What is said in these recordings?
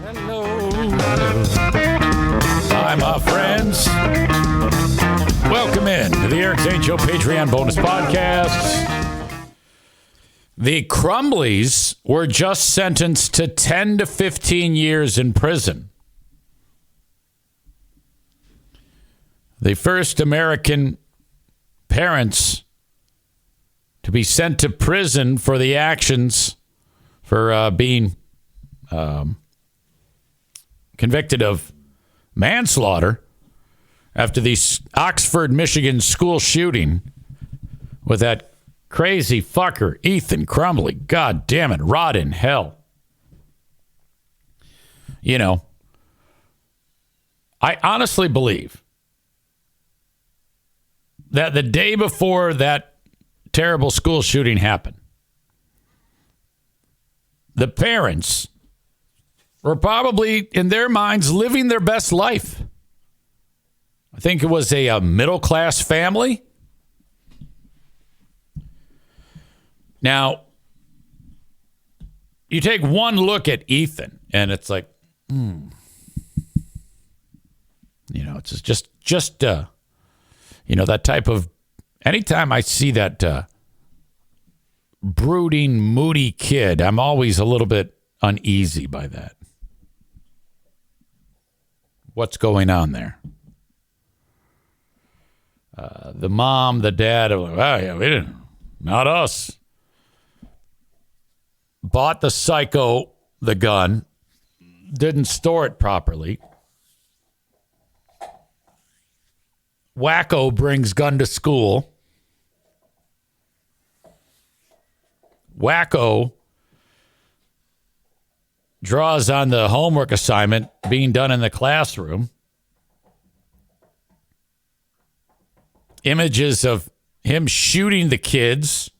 Hello. Hi, my friends. Welcome in to the Eric Zane Show Patreon bonus podcast. The Crumblies were just sentenced to 10 to 15 years in prison. The first American parents to be sent to prison for the actions for being convicted of manslaughter after the Oxford, Michigan school shooting with that crazy fucker, Ethan Crumbley. God damn it, rot in hell. You know, I honestly believe that the day before that terrible school shooting happened, the parents were probably, in their minds, living their best life. I think it was a middle-class family. Now, you take one look at Ethan, and it's like, you know, it's just you know, that type of, anytime I see that brooding, moody kid, I'm always a little bit uneasy by that. What's going on there? The mom, the dad, are like, oh, yeah, we didn't, not us. Bought the psycho the gun, didn't store it properly. Wacko brings gun to school. Wacko draws on the homework assignment being done in the classroom. Images of him shooting the kids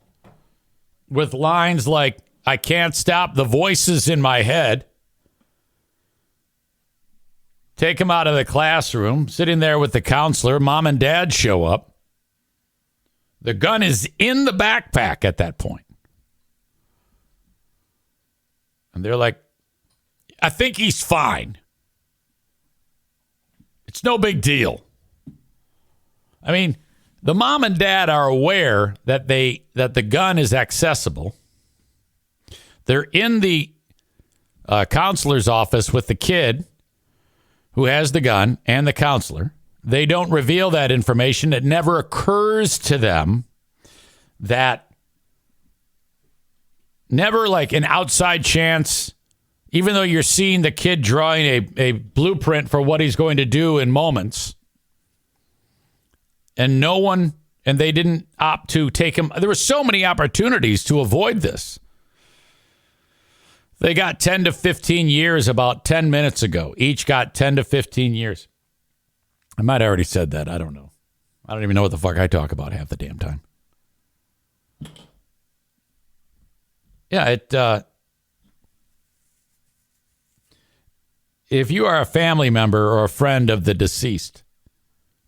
with lines like, I can't stop the voices in my head. Take him out of the classroom, sitting there with the counselor. Mom and dad show up. The gun is in the backpack at that point. And they're like, I think he's fine. It's no big deal. I mean, the mom and dad are aware that the gun is accessible. They're in the counselor's office with the kid who has the gun and the counselor. They don't reveal that information. It never occurs to them that, never like an outside chance, even though you're seeing the kid drawing a blueprint for what he's going to do in moments. And they didn't opt to take him. There were so many opportunities to avoid this. They got 10 to 15 years about 10 minutes ago. Each got 10 to 15 years. I might have already said that. I don't know. I don't even know what the fuck I talk about half the damn time. Yeah, if you are a family member or a friend of the deceased,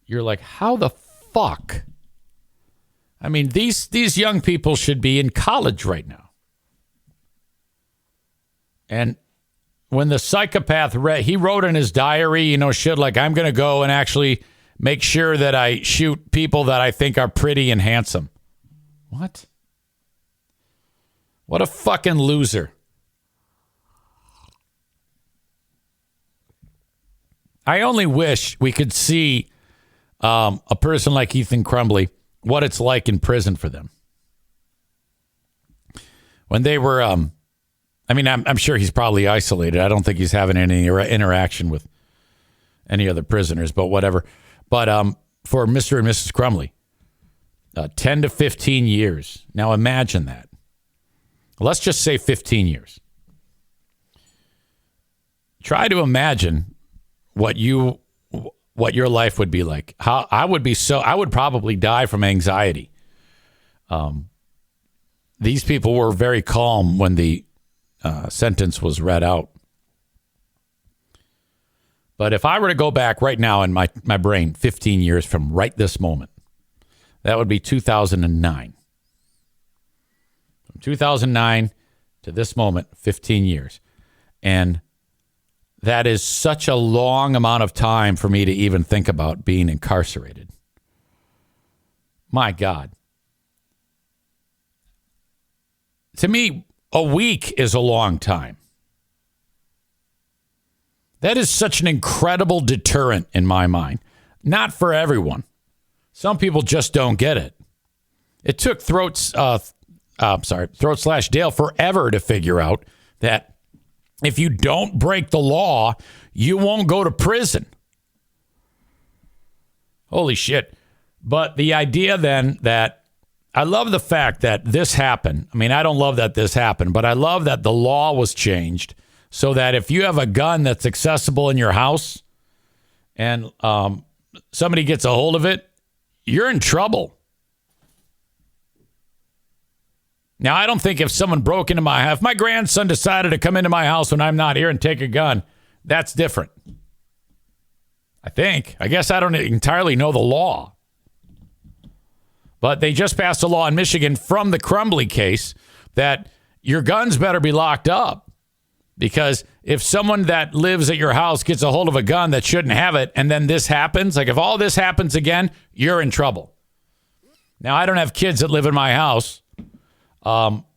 you're like, how the fuck? I mean, these young people should be in college right now. And when the psychopath he wrote in his diary, you know, shit like, I'm going to go and actually make sure that I shoot people that I think are pretty and handsome. What? What a fucking loser. I only wish we could see a person like Ethan Crumbley, what it's like in prison for them. When they were, I mean, I'm sure he's probably isolated. I don't think he's having any interaction with any other prisoners, but whatever. But for Mr. and Mrs. Crumbley, 10 to 15 years. Now imagine that. Let's just say 15 years. Try to imagine what your life would be like. How I would probably die from anxiety. These people were very calm when the sentence was read out. But if I were to go back right now in my brain, 15 years from right this moment, that would be 2009. From 2009 to this moment, 15 years. And that is such a long amount of time for me to even think about being incarcerated. My God. To me, a week is a long time. That is such an incredible deterrent in my mind. Not for everyone. Some people just don't get it. It took Throat/Dale forever to figure out that if you don't break the law, you won't go to prison. Holy shit. But the idea then that I love the fact that this happened. I mean, I don't love that this happened, but I love that the law was changed so that if you have a gun that's accessible in your house and somebody gets a hold of it, you're in trouble. Now, I don't think if someone broke into my house, if my grandson decided to come into my house when I'm not here and take a gun, that's different. I think. I guess I don't entirely know the law. But they just passed a law in Michigan from the Crumbly case that your guns better be locked up. Because if someone that lives at your house gets a hold of a gun that shouldn't have it, and then this happens, like if all this happens again, you're in trouble. Now, I don't have kids that live in my house.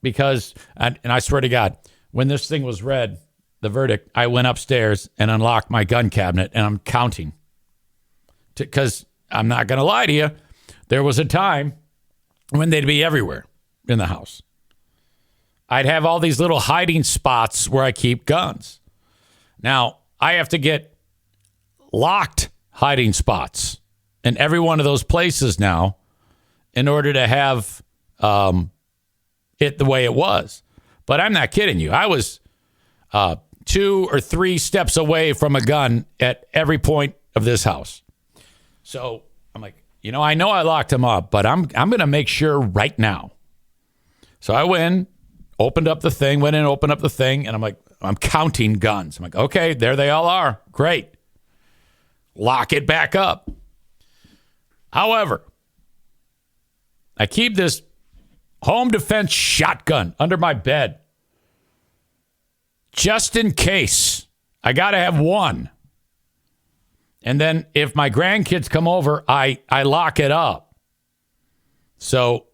Because, and I swear to God, when this thing was read, the verdict, I went upstairs and unlocked my gun cabinet and I'm counting. Because I'm not going to lie to you, there was a time when they'd be everywhere in the house. I'd have all these little hiding spots where I keep guns. Now, I have to get locked hiding spots in every one of those places now in order to have it the way it was. But I'm not kidding you. I was 2 or 3 steps away from a gun at every point of this house. So I'm like, I know I locked him up, but I'm going to make sure right now. So I went in, opened up the thing, and I'm like, I'm counting guns. I'm like, okay, there they all are. Great. Lock it back up. However, I keep this home defense shotgun under my bed. Just in case. I got to have one. And then if my grandkids come over, I lock it up. So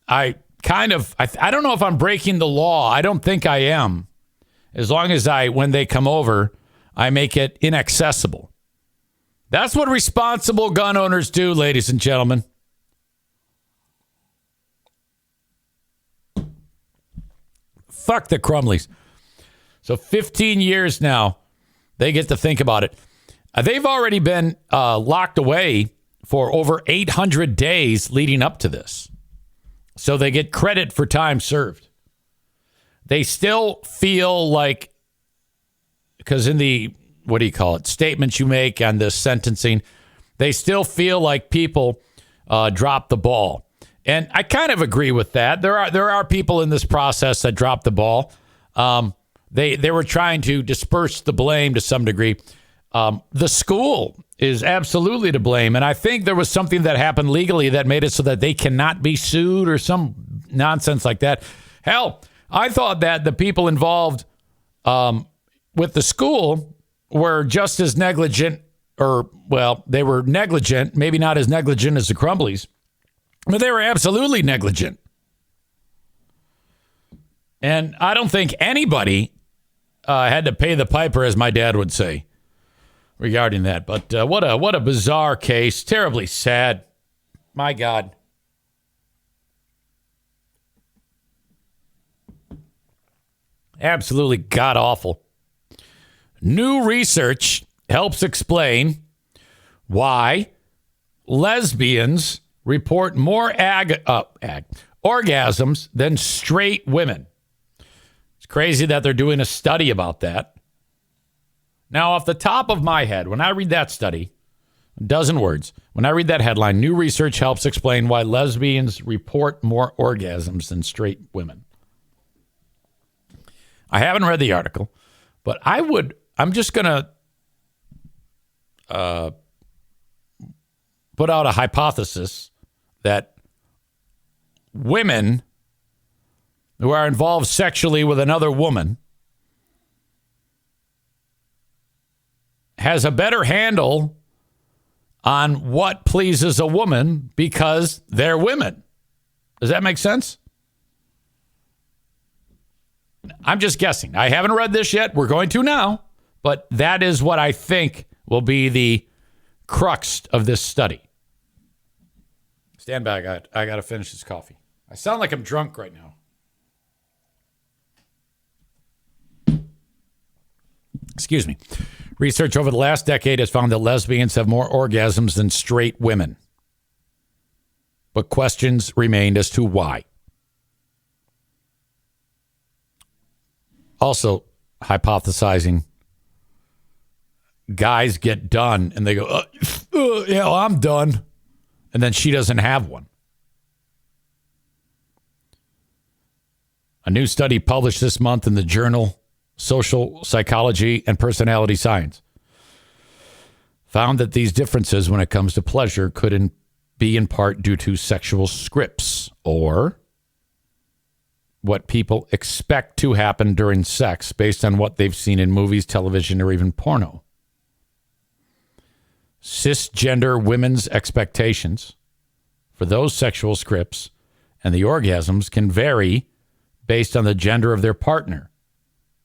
I don't know if I'm breaking the law. I don't think I am. As long as when they come over, I make it inaccessible. That's what responsible gun owners do, ladies and gentlemen. Fuck the Crumleys. So 15 years now, they get to think about it. They've already been locked away for over 800 days leading up to this. So they get credit for time served. They still feel like, because in the, statements you make on this sentencing, they still feel like people dropped the ball. And I kind of agree with that. There are people in this process that dropped the ball. They were trying to disperse the blame to some degree. The school is absolutely to blame. And I think there was something that happened legally that made it so that they cannot be sued or some nonsense like that. Hell, I thought that the people involved with the school were just as negligent, they were negligent, maybe not as negligent as the Crumblies, but they were absolutely negligent. And I don't think anybody had to pay the piper, as my dad would say, regarding that. But what a bizarre case. Terribly sad. My God. Absolutely god-awful. New research helps explain why lesbians report more orgasms than straight women. It's crazy that they're doing a study about that. Now, off the top of my head, when I read that study, a dozen words, when I read that headline, new research helps explain why lesbians report more orgasms than straight women. I haven't read the article, but I'm just going to put out a hypothesis that women who are involved sexually with another woman has a better handle on what pleases a woman because they're women. Does that make sense? I'm just guessing. I haven't read this yet. We're going to now. But that is what I think will be the crux of this study. Stand by. I got to finish this coffee. I sound like I'm drunk right now. Excuse me. Research over the last decade has found that lesbians have more orgasms than straight women. But questions remained as to why. Also, hypothesizing, guys get done and they go, yeah, well, I'm done. And then she doesn't have one. A new study published this month in the journal Social Psychology and Personality Science found that these differences when it comes to pleasure could be in part due to sexual scripts or what people expect to happen during sex based on what they've seen in movies, television, or even porno. Cisgender women's expectations for those sexual scripts and the orgasms can vary based on the gender of their partner,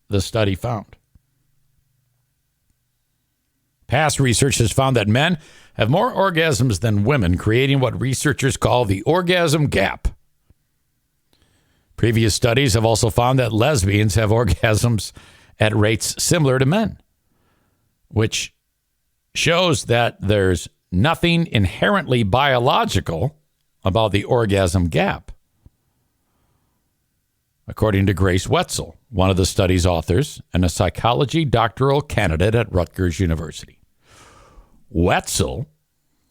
the study found. Past research has found that men have more orgasms than women, creating what researchers call the orgasm gap. Previous studies have also found that lesbians have orgasms at rates similar to men, which shows that there's nothing inherently biological about the orgasm gap. According to Grace Wetzel, one of the study's authors and a psychology doctoral candidate at Rutgers University. Wetzel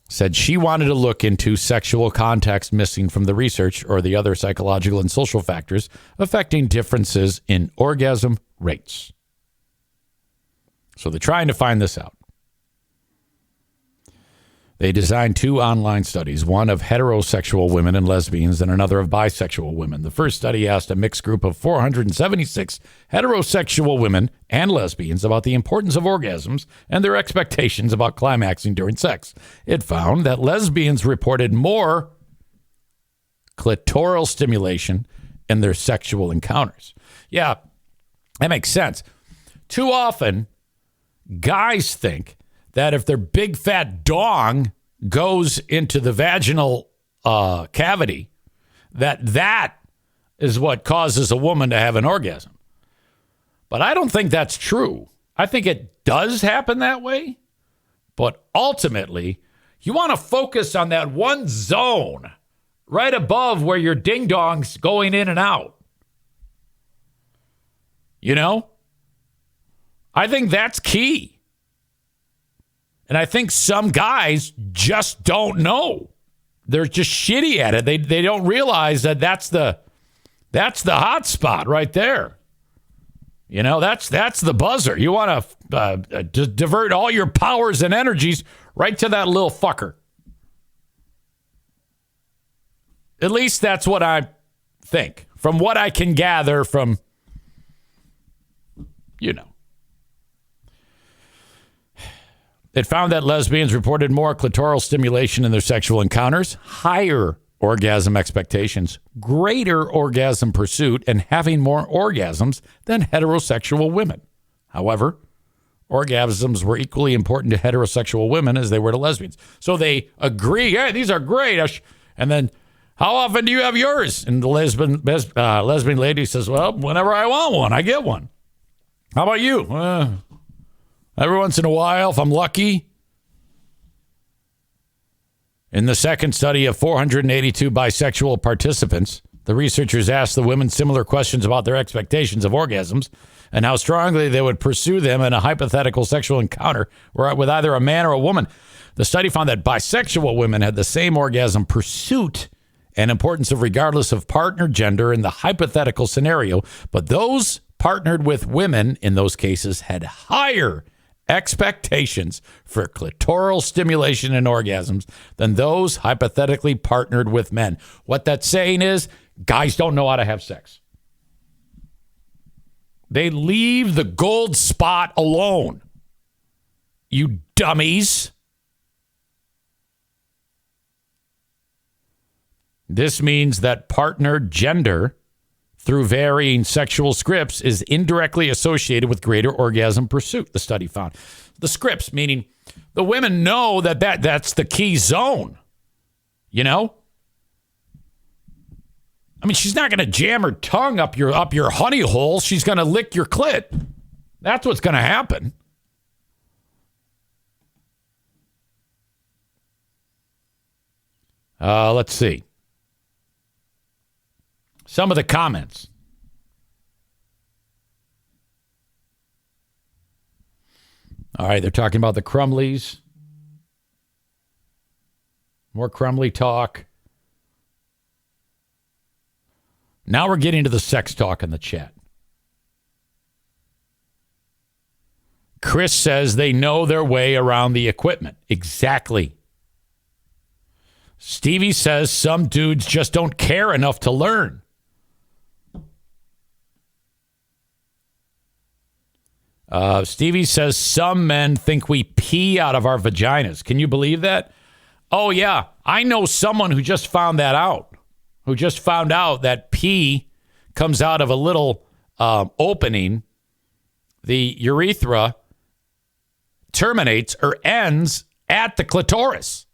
said she wanted to look into sexual context missing from the research or the other psychological and social factors affecting differences in orgasm rates. So they're trying to find this out. They designed 2 online studies, one of heterosexual women and lesbians and another of bisexual women. The first study asked a mixed group of 476 heterosexual women and lesbians about the importance of orgasms and their expectations about climaxing during sex. It found that lesbians reported more clitoral stimulation in their sexual encounters. Yeah, that makes sense. Too often, guys think that if their big fat dong goes into the vaginal cavity, that is what causes a woman to have an orgasm. But I don't think that's true. I think it does happen that way. But ultimately, you want to focus on that one zone right above where your ding-dong's going in and out. You know? I think that's key. And I think some guys just don't know. They're just shitty at it. They don't realize that that's the hot spot right there. You know, that's the buzzer. You want to divert all your powers and energies right to that little fucker. At least that's what I think. From what I can gather from, you know. It found that lesbians reported more clitoral stimulation in their sexual encounters, higher orgasm expectations, greater orgasm pursuit, and having more orgasms than heterosexual women. However, orgasms were equally important to heterosexual women as they were to lesbians. So they agree, hey, these are great. And then, how often do you have yours? And the lesbian lady says, well, whenever I want one, I get one. How about you? Every once in a while, if I'm lucky. In the second study of 482 bisexual participants, the researchers asked the women similar questions about their expectations of orgasms and how strongly they would pursue them in a hypothetical sexual encounter with either a man or a woman. The study found that bisexual women had the same orgasm pursuit and importance of regardless of partner gender in the hypothetical scenario, but those partnered with women in those cases had higher expectations for clitoral stimulation and orgasms than those hypothetically partnered with men. What that's saying is guys don't know how to have sex. They leave the gold spot alone. you dummies. This means that partner gender through varying sexual scripts is indirectly associated with greater orgasm pursuit, the study found. The scripts, meaning the women know that's the key zone, you know? I mean, she's not going to jam her tongue up your honey hole. She's going to lick your clit. That's what's going to happen. Let's see. Some of the comments. All right, they're talking about the Crumleys. More Crumley talk. Now we're getting to the sex talk in the chat. Chris says they know their way around the equipment. Exactly. Stevie says some dudes just don't care enough to learn. Stevie says some men think we pee out of our vaginas. Can you believe that? Oh, yeah. I know someone who just found that out. Who just found out that pee comes out of a little opening. The urethra terminates or ends at the clitoris.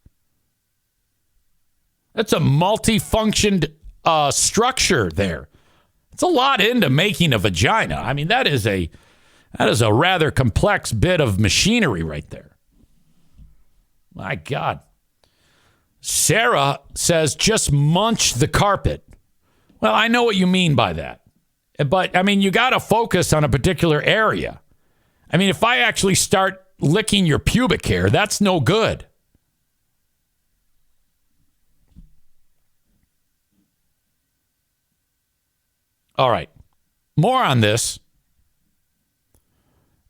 That's a multifunctioned structure there. It's a lot into making a vagina. I mean, that is a rather complex bit of machinery right there. My God. Sarah says, just munch the carpet. Well, I know what you mean by that. But, I mean, you got to focus on a particular area. I mean, if I actually start licking your pubic hair, that's no good. All right. More on this.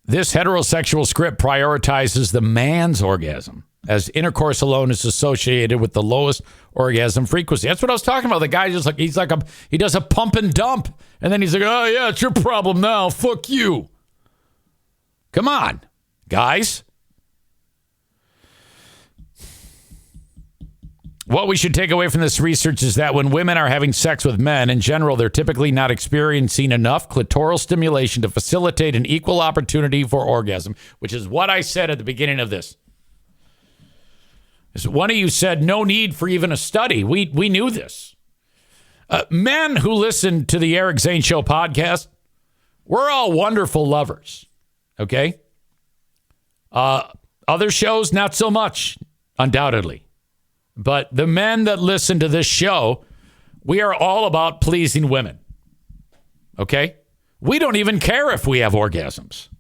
This heterosexual script prioritizes the man's orgasm, as intercourse alone is associated with the lowest orgasm frequency. That's what I was talking about. The guy just like, he does a pump and dump. And then he's like, oh yeah, it's your problem now. Fuck you. Come on, guys. What we should take away from this research is that when women are having sex with men, in general, they're typically not experiencing enough clitoral stimulation to facilitate an equal opportunity for orgasm, which is what I said at the beginning of this. One of you said no need for even a study. We knew this. Men who listen to the Eric Zane Show podcast, we're all wonderful lovers, okay? Other shows, not so much, undoubtedly. But the men that listen to this show, we are all about pleasing women. Okay? We don't even care if we have orgasms.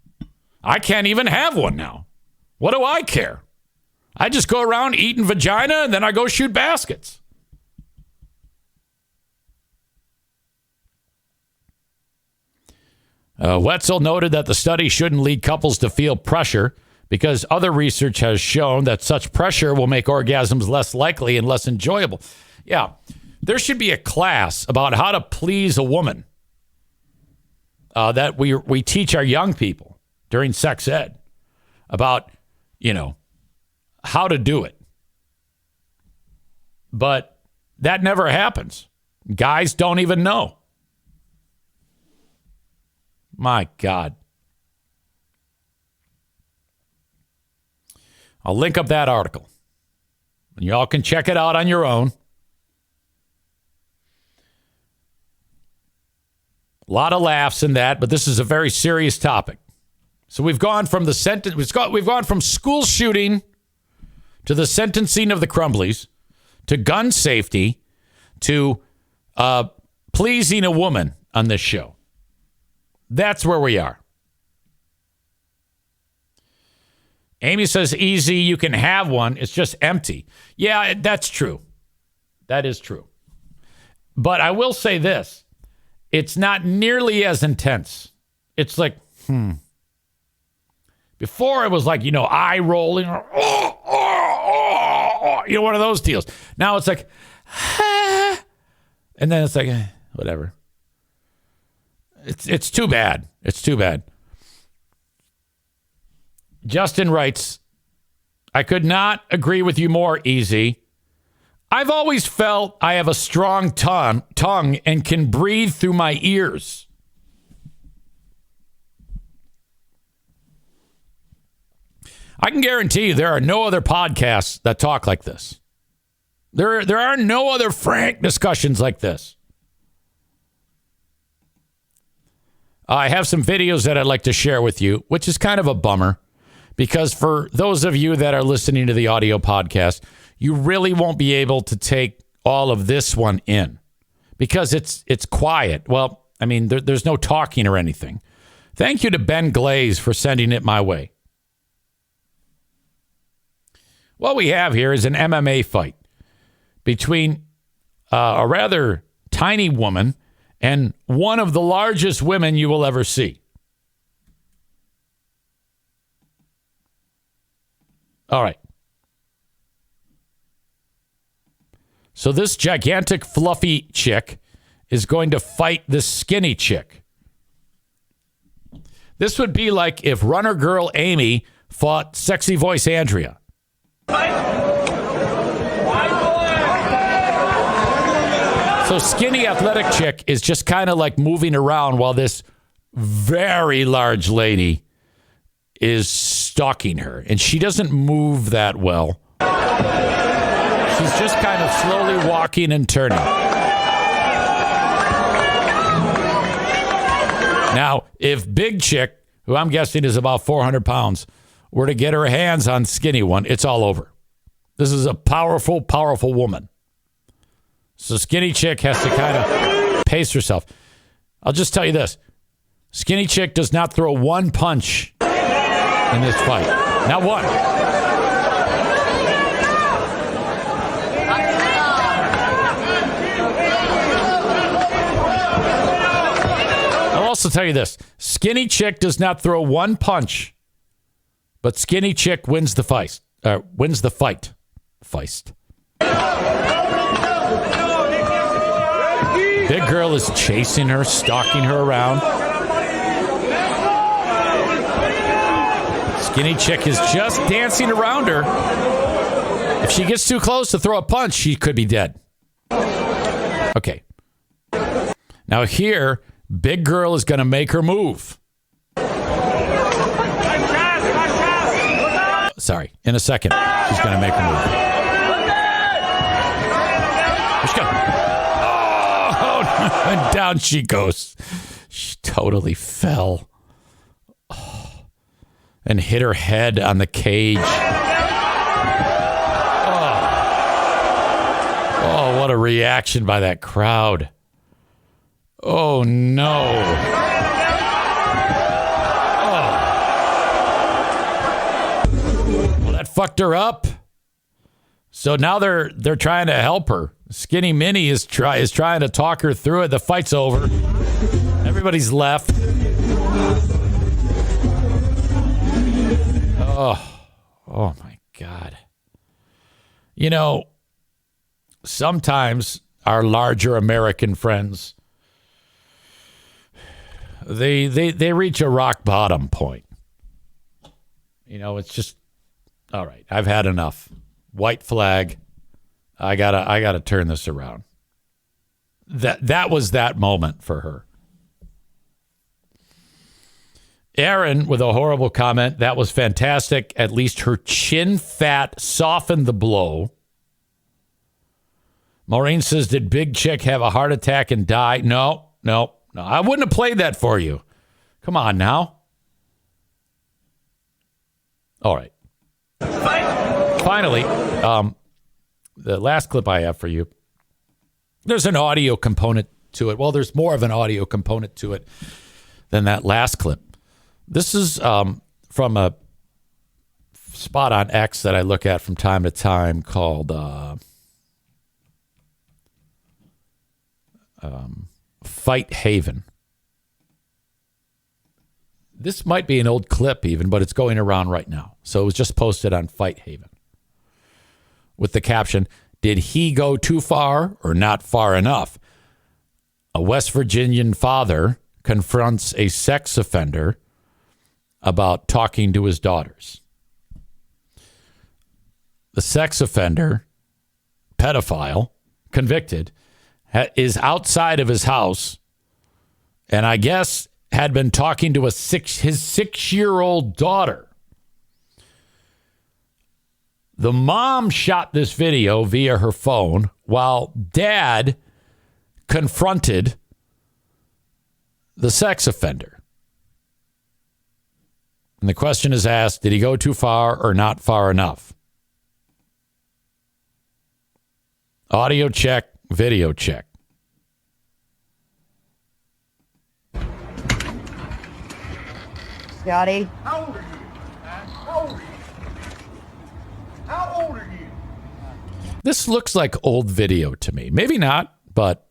I can't even have one now. What do I care? I just go around eating vagina and then I go shoot baskets. Wetzel noted that the study shouldn't lead couples to feel pressure, because other research has shown that such pressure will make orgasms less likely and less enjoyable. Yeah, there should be a class about how to please a woman that we teach our young people during sex ed about, how to do it. But that never happens. Guys don't even know. My God. I'll link up that article. And y'all can check it out on your own. A lot of laughs in that, but this is a very serious topic. So we've gone from we've gone from school shooting to the sentencing of the Crumblies to gun safety to pleasing a woman on this show. That's where we are. Amy says, easy, you can have one. It's just empty. Yeah, that's true. That is true. But I will say this. It's not nearly as intense. It's like, Before it was like, eye rolling. One of those deals. Now it's like, and then it's like, whatever. It's too bad. It's too bad. Justin writes, I could not agree with you more, Easy. I've always felt I have a strong tongue and can breathe through my ears. I can guarantee you there are no other podcasts that talk like this. There are no other frank discussions like this. I have some videos that I'd like to share with you, which is kind of a bummer because for those of you that are listening to the audio podcast, you really won't be able to take all of this one in because it's quiet. Well, I mean, there's no talking or anything. Thank you to Ben Glaze for sending it my way. What we have here is an MMA fight between a rather tiny woman and one of the largest women you will ever see. All right. So this gigantic, fluffy chick is going to fight this skinny chick. This would be like if runner girl Amy fought sexy voice Andrea. So skinny athletic chick is just kind of like moving around while this very large lady is stalking her. And she doesn't move that well. She's just kind of slowly walking and turning. Now, if big chick, who I'm guessing is about 400 pounds, were to get her hands on skinny one, it's all over. This is a powerful, powerful woman. So skinny chick has to kind of pace herself. I'll just tell you this. Skinny chick does not throw one punch in this fight. Not one. I'll also tell you this. Skinny chick does not throw one punch, but skinny chick wins the fight. Wins the fight. Feist. Big girl is chasing her, stalking her around. Skinny chick is just dancing around her. If she gets too close to throw a punch, she could be dead. Okay. Now here, big girl is going to make her move. Sorry, in a second, she's going to make her move. Here she goes. And down she goes. She totally fell. Oh, and hit her head on the cage. Oh, what a reaction by that crowd. Oh, no. Oh. Well, that fucked her up. So now they're trying to help her. Skinny Minnie is trying to talk her through it. The fight's over. Everybody's left. Oh my God. You know, sometimes our larger American friends, they reach a rock bottom point. You know, it's just, all right, I've had enough. White flag. I gotta turn this around. That was that moment for her. Aaron with a horrible comment. That was fantastic. At least her chin fat softened the blow. Maureen says, did Big Chick have a heart attack and die? No. I wouldn't have played that for you. Come on now. All right. Finally, the last clip I have for you, there's an audio component to it. Well, there's more of an audio component to it than that last clip. This is from a spot on X that I look at from time to time called Fight Haven. This might be an old clip even, but it's going around right now. So it was just posted on Fight Haven with the caption, did he go too far or not far enough? A West Virginian father confronts a sex offender about talking to his daughters. The sex offender, pedophile, convicted, is outside of his house and I guess had been talking to his 6-year-old daughter. The mom shot this video via her phone while dad confronted the sex offender. And the question is asked, did he go too far or not far enough? Audio check, video check. Scotty? How old are you? How old are you? How old are you? This looks like old video to me. Maybe not, but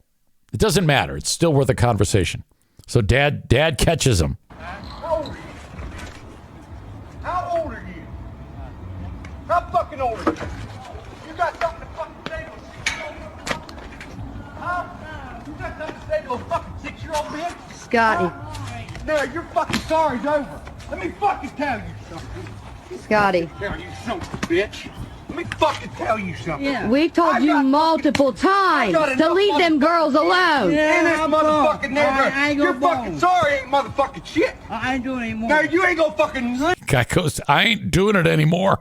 it doesn't matter. It's still worth a conversation. So dad catches him. How old are you? How old are you? How fucking old are you? You got something to fucking say to a 6-year-old? Huh? You got something to say to a fucking 6-year-old bitch? Scotty. No, your fucking story's over. Let me fucking tell you something. Scotty. Tell you something, bitch. Let me fucking tell you something. Yeah. We told you multiple times to leave them girls alone. Yeah, in this motherfucking neighborhood. You're fucking sorry, ain't motherfucking shit. I ain't doing it anymore. No, you ain't gonna fucking live Guy goes, I ain't doing it anymore.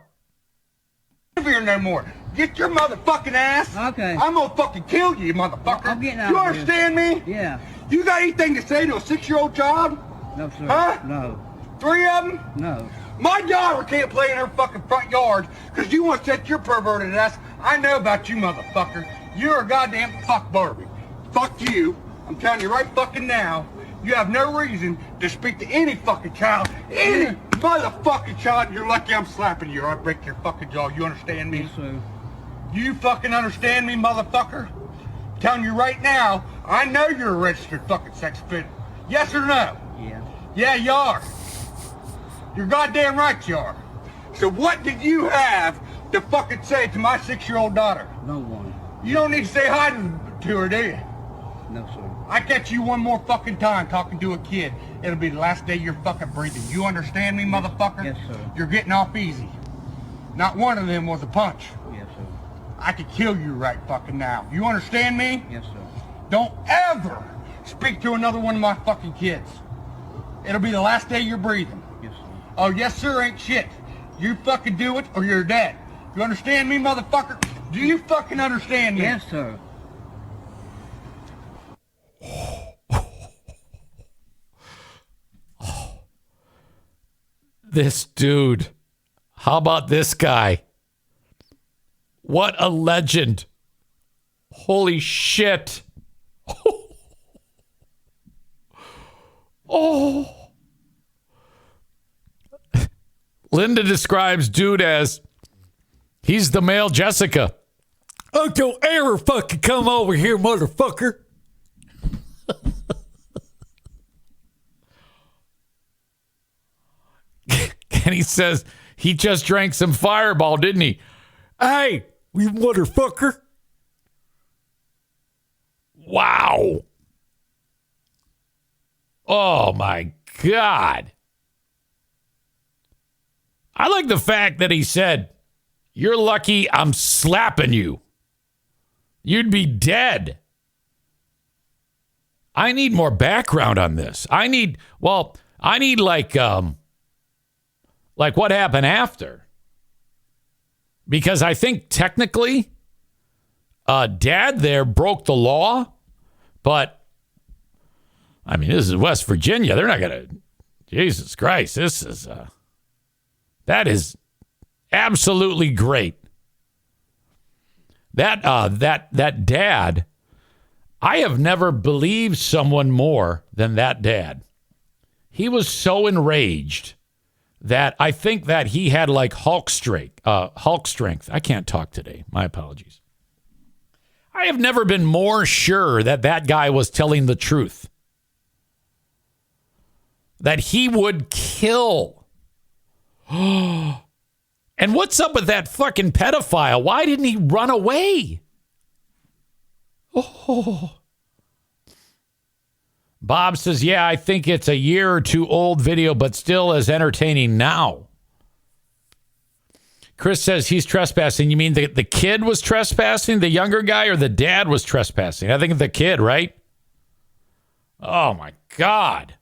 here no more. Get your motherfucking ass. Okay. I'm gonna fucking kill you, motherfucker. I'm getting out You of here. understand me? Yeah. You got anything to say to a 6-year-old child? No, sir. Huh? No. 3 of them? No. My daughter can't play in her fucking front yard because you want to set your perverted ass. I know about you, motherfucker. You're a goddamn fuck Barbie. Fuck you. I'm telling you right fucking now. You have no reason to speak to any fucking child. Any motherfucking child. You're lucky I'm slapping you or I'll break your fucking jaw. You understand me? Yes, sir. You fucking understand me, motherfucker? I'm telling you right now, I know you're a registered fucking sex offender. Yes or no? Yeah. Yeah, you are. You're goddamn right you are. So what did you have to fucking say to my 6-year-old daughter? No one. You don't need to say hi to her, do you? No, sir. I catch you one more fucking time talking to a kid, it'll be the last day you're fucking breathing. You understand me, motherfucker? Yes, sir. You're getting off easy. Not one of them was a punch. Yes, sir. I could kill you right fucking now. You understand me? Yes, sir. Don't ever speak to another one of my fucking kids. It'll be the last day you're breathing. Yes, sir. Oh, yes, sir, ain't shit. You fucking do it or you're dead. You understand me, motherfucker? Do you fucking understand me? Yes, sir. This dude. How about this guy? What a legend. Holy shit. Oh. Linda describes dude as he's the male Jessica. Oh, don't ever fucking come over here, motherfucker. And he says he just drank some Fireball, didn't he? Hey, you motherfucker. Wow. Oh, my God. I like the fact that he said, you're lucky I'm slapping you. You'd be dead. I need more background on this. I need like what happened after. Because I think technically, dad there broke the law, but I mean, this is West Virginia. They're not going to, Jesus Christ, this is, that is absolutely great. That dad, I have never believed someone more than that dad. He was so enraged that I think that he had like Hulk strength. I can't talk today. My apologies. I have never been more sure that that guy was telling the truth. That he would kill. And what's up with that fucking pedophile? Why didn't he run away? Oh. Bob says, yeah, I think it's a year or two old video, but still as entertaining now. Chris says he's trespassing. You mean the kid was trespassing, the younger guy, or the dad was trespassing? I think the kid, right? Oh, my God.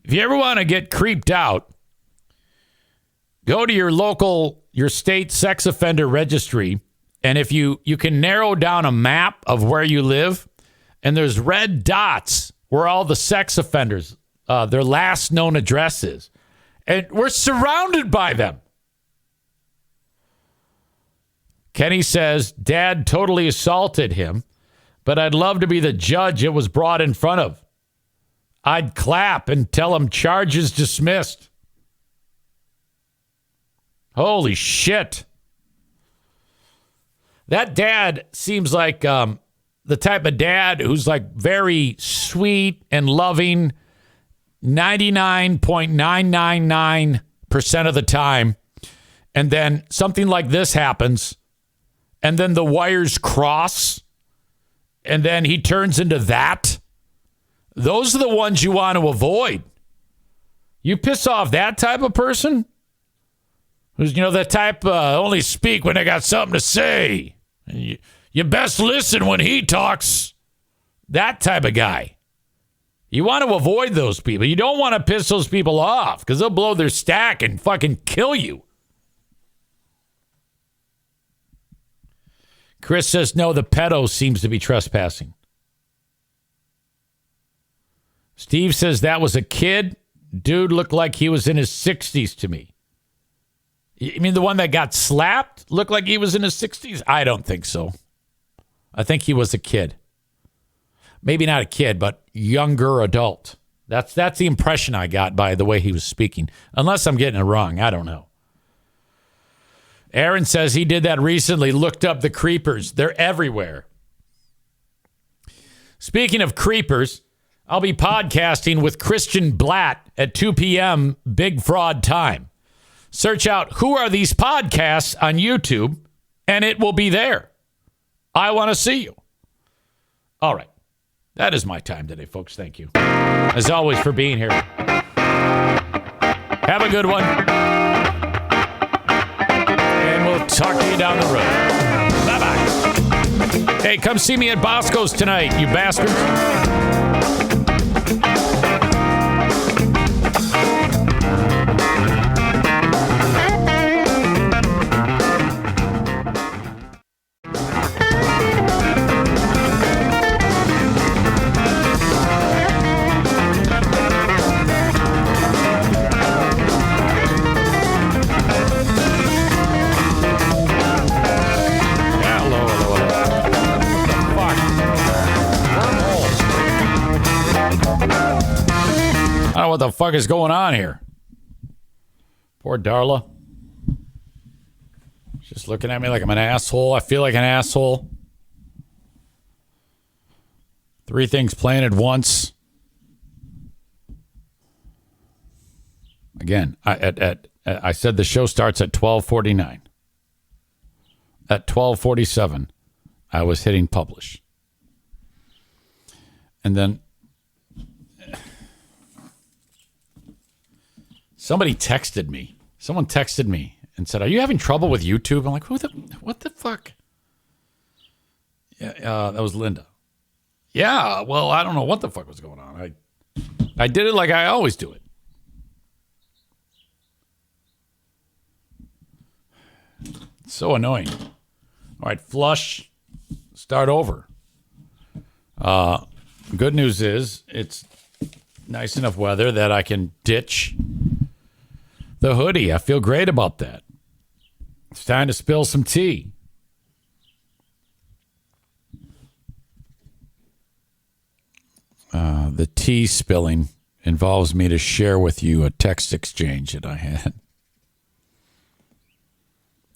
If you ever want to get creeped out, go to your state sex offender registry, and if you can narrow down a map of where you live, and there's red dots where all the sex offenders, their last known address is. And we're surrounded by them. Kenny says, Dad totally assaulted him, but I'd love to be the judge it was brought in front of. I'd clap and tell him charges dismissed. Holy shit. That dad seems like the type of dad who's like very sweet and loving 99.999% of the time. And then something like this happens. And then the wires cross. And then he turns into that. Those are the ones you want to avoid. You piss off that type of person who's, the type only speak when they got something to say. And you best listen when he talks. That type of guy. You want to avoid those people. You don't want to piss those people off because they'll blow their stack and fucking kill you. Chris says, no, the pedo seems to be trespassing. Steve says that was a kid. Dude looked like he was in his 60s to me. You mean the one that got slapped looked like he was in his 60s? I don't think so. I think he was a kid. Maybe not a kid, but younger adult. That's the impression I got by the way he was speaking. Unless I'm getting it wrong. I don't know. Aaron says he did that recently, looked up the creepers. They're everywhere. Speaking of creepers, I'll be podcasting with Christian Blatt at 2 p.m. Big Fraud time. Search out Who Are These Podcasts on YouTube, and it will be there. I want to see you. All right. That is my time today, folks. Thank you, as always, for being here. Have a good one. And we'll talk to you down the road. Bye-bye. Hey, come see me at Bosco's tonight, you bastards. I don't know what the fuck is going on here. Poor Darla. Just looking at me like I'm an asshole. I feel like an asshole. 3 things playing at once. Again, I said the show starts at 12:49. At 12:47, I was hitting publish. And then someone texted me and said, are you having trouble with YouTube? I'm like, what the fuck? Yeah, that was Linda. Yeah, well, I don't know what the fuck was going on. I did it like I always do it. It's so annoying. All right, flush, start over. Good news is it's nice enough weather that I can ditch the hoodie. I feel great about that. It's time to spill some tea. The tea spilling involves me to share with you a text exchange that I had.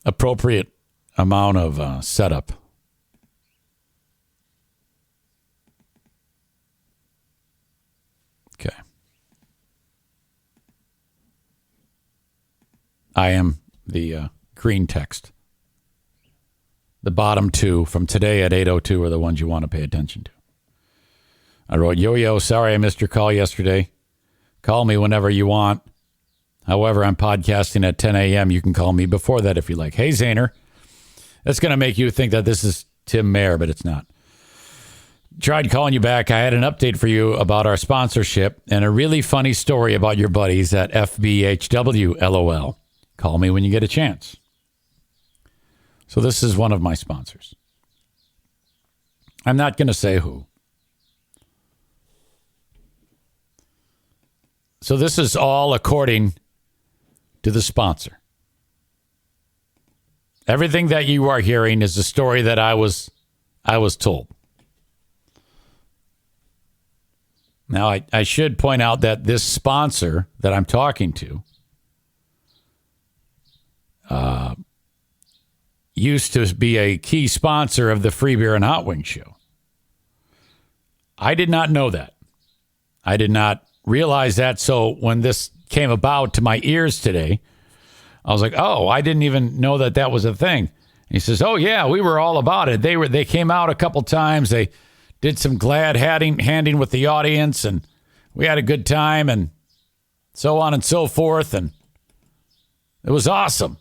Appropriate amount of setup. Okay. I am the green text. The bottom 2 from today at 8:02 are the ones you want to pay attention to. I wrote, Yo-Yo, sorry I missed your call yesterday. Call me whenever you want. However, I'm podcasting at 10 a.m. You can call me before that if you like. Hey, Zaner. That's going to make you think that this is Tim Mayer, but it's not. Tried calling you back. I had an update for you about our sponsorship and a really funny story about your buddies at FBHW, LOL. Call me when you get a chance. So this is one of my sponsors. I'm not going to say who. So this is all according to the sponsor. Everything that you are hearing is the story that I was told. Now, I should point out that this sponsor that I'm talking to used to be a key sponsor of the Free Beer and Hot Wings show. I did not know that. I did not realize that. So when this came about to my ears today, I was like, oh, I didn't even know that that was a thing. And he says, oh, yeah, we were all about it. They came out a couple times. They did some glad handing with the audience, and we had a good time, and so on and so forth. And it was awesome.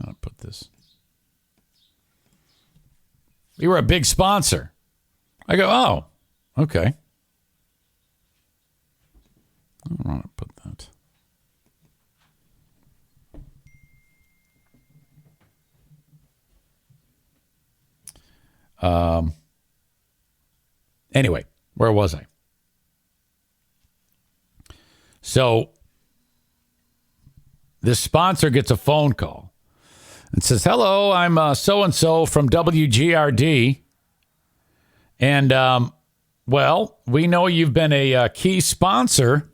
I'll put this. We were a big sponsor. I go, oh, okay. I don't want to put that. Anyway, where was I? So this sponsor gets a phone call and says, hello, I'm so-and-so from WGRD. And, well, we know you've been a key sponsor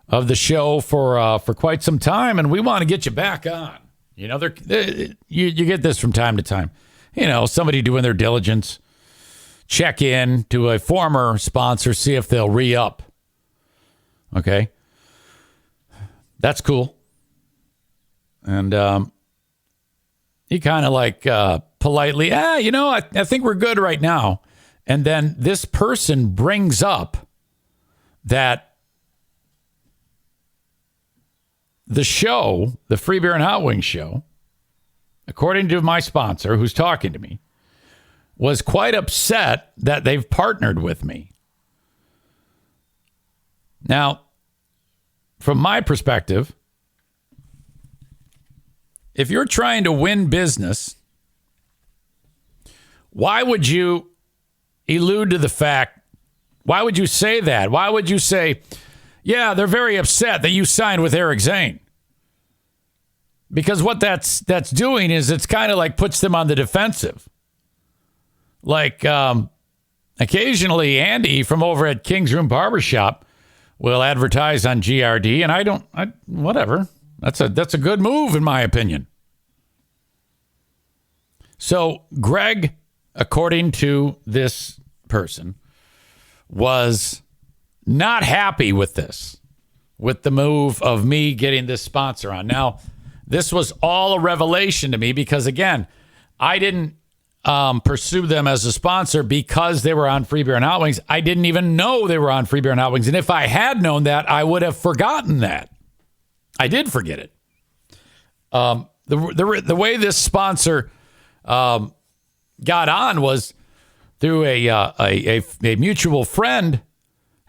of the show for quite some time, and we want to get you back on. You know, you get this from time to time. You know, somebody doing their diligence, check in to a former sponsor, see if they'll re-up. Okay? That's cool. And he kind of like politely, I think we're good right now. And then this person brings up that the show, the Free Beer and Hot Wings show, according to my sponsor who's talking to me, was quite upset that they've partnered with me. Now, from my perspective, if you're trying to win business, why would you allude to the fact? Why would you say that? Why would you say, yeah, they're very upset that you signed with Eric Zane? Because what that's doing is it's kind of like puts them on the defensive. Like occasionally Andy from over at King's Room Barbershop will advertise on GRD, and whatever. That's a good move in my opinion. So Greg, according to this person, was not happy with this, with the move of me getting this sponsor on. Now, this was all a revelation to me because, again, I didn't pursue them as a sponsor because they were on Free Beer and Hot Wings. I didn't even know they were on Free Beer and Hot Wings. And if I had known that, I would have forgotten that. I did forget it. The way this sponsor got on was through a mutual friend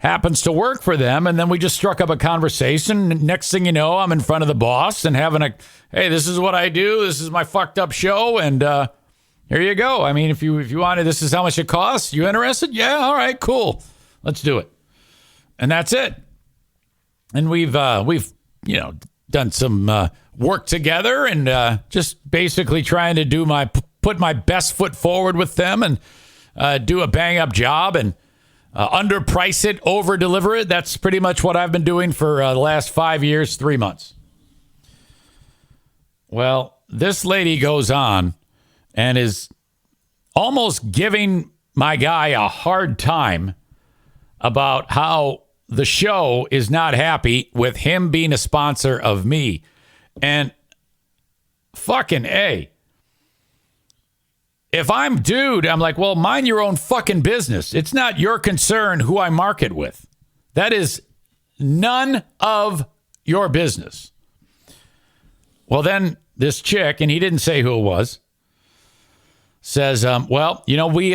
happens to work for them, and then we just struck up a conversation. Next thing you know, I'm in front of the boss and having hey, this is what I do. This is my fucked up show, and here you go. I mean, if you wanted, this is how much it costs. You interested? Yeah, all right, cool. Let's do it. And that's it. And we've done some work together and just basically trying to put my best foot forward with them and do a bang up job and underprice it, over deliver it. That's pretty much what I've been doing for the last 5 years, 3 months. Well, this lady goes on and is almost giving my guy a hard time about how the show is not happy with him being a sponsor of me. And fucking A. if I'm dude, I'm like, well, mind your own fucking business. It's not your concern who I market with. That is none of your business. Well, then this chick, and he didn't say who it was, says, well, you know, we,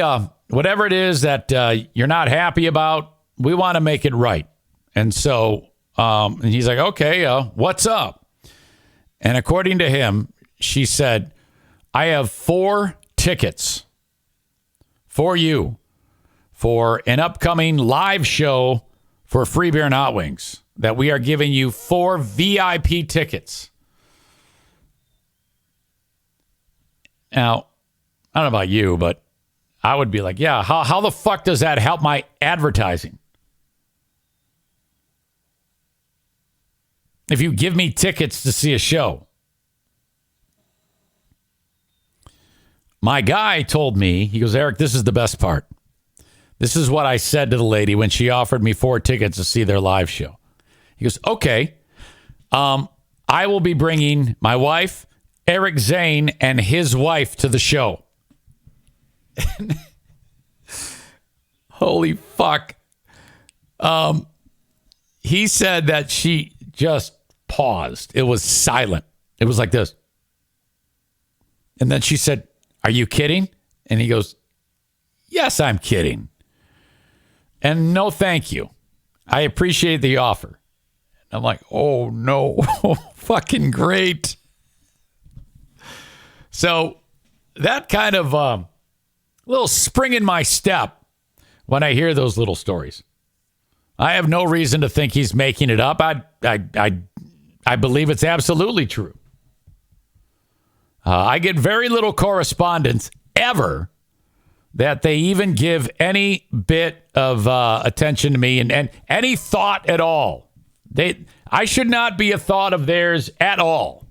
whatever it is that you're not happy about, we want to make it right. And so and he's like, okay, what's up? And according to him, she said, I have 4 tickets for you for an upcoming live show for Free Beer and Hot Wings that we are giving you 4 VIP tickets. Now, I don't know about you, but I would be like, yeah, how the fuck does that help my advertising? If you give me tickets to see a show. My guy told me, he goes, Eric, this is the best part. This is what I said to the lady when she offered me 4 tickets to see their live show. He goes, okay, I will be bringing my wife, Eric Zane, and his wife to the show. Holy fuck. He said that she just paused. It was silent. It was like this. And then she said, are you kidding? And he goes, yes, I'm kidding. And no, thank you. I appreciate the offer. And I'm like, oh, no. Fucking great. So that kind of little spring in my step when I hear those little stories. I have no reason to think he's making it up. I believe it's absolutely true. I get very little correspondence ever that they even give any bit of attention to me and any thought at all. I should not be a thought of theirs at all.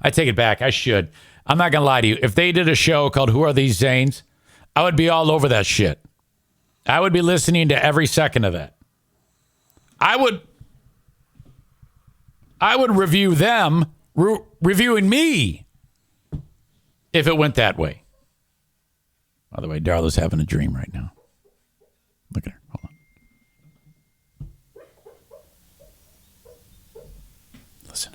I take it back. I should. I'm not going to lie to you. If they did a show called Who Are These Zanes, I would be all over that shit. I would be listening to every second of that. I would review them reviewing me if it went that way. By the way, Darla's having a dream right now. Look at her. Hold on. Listen.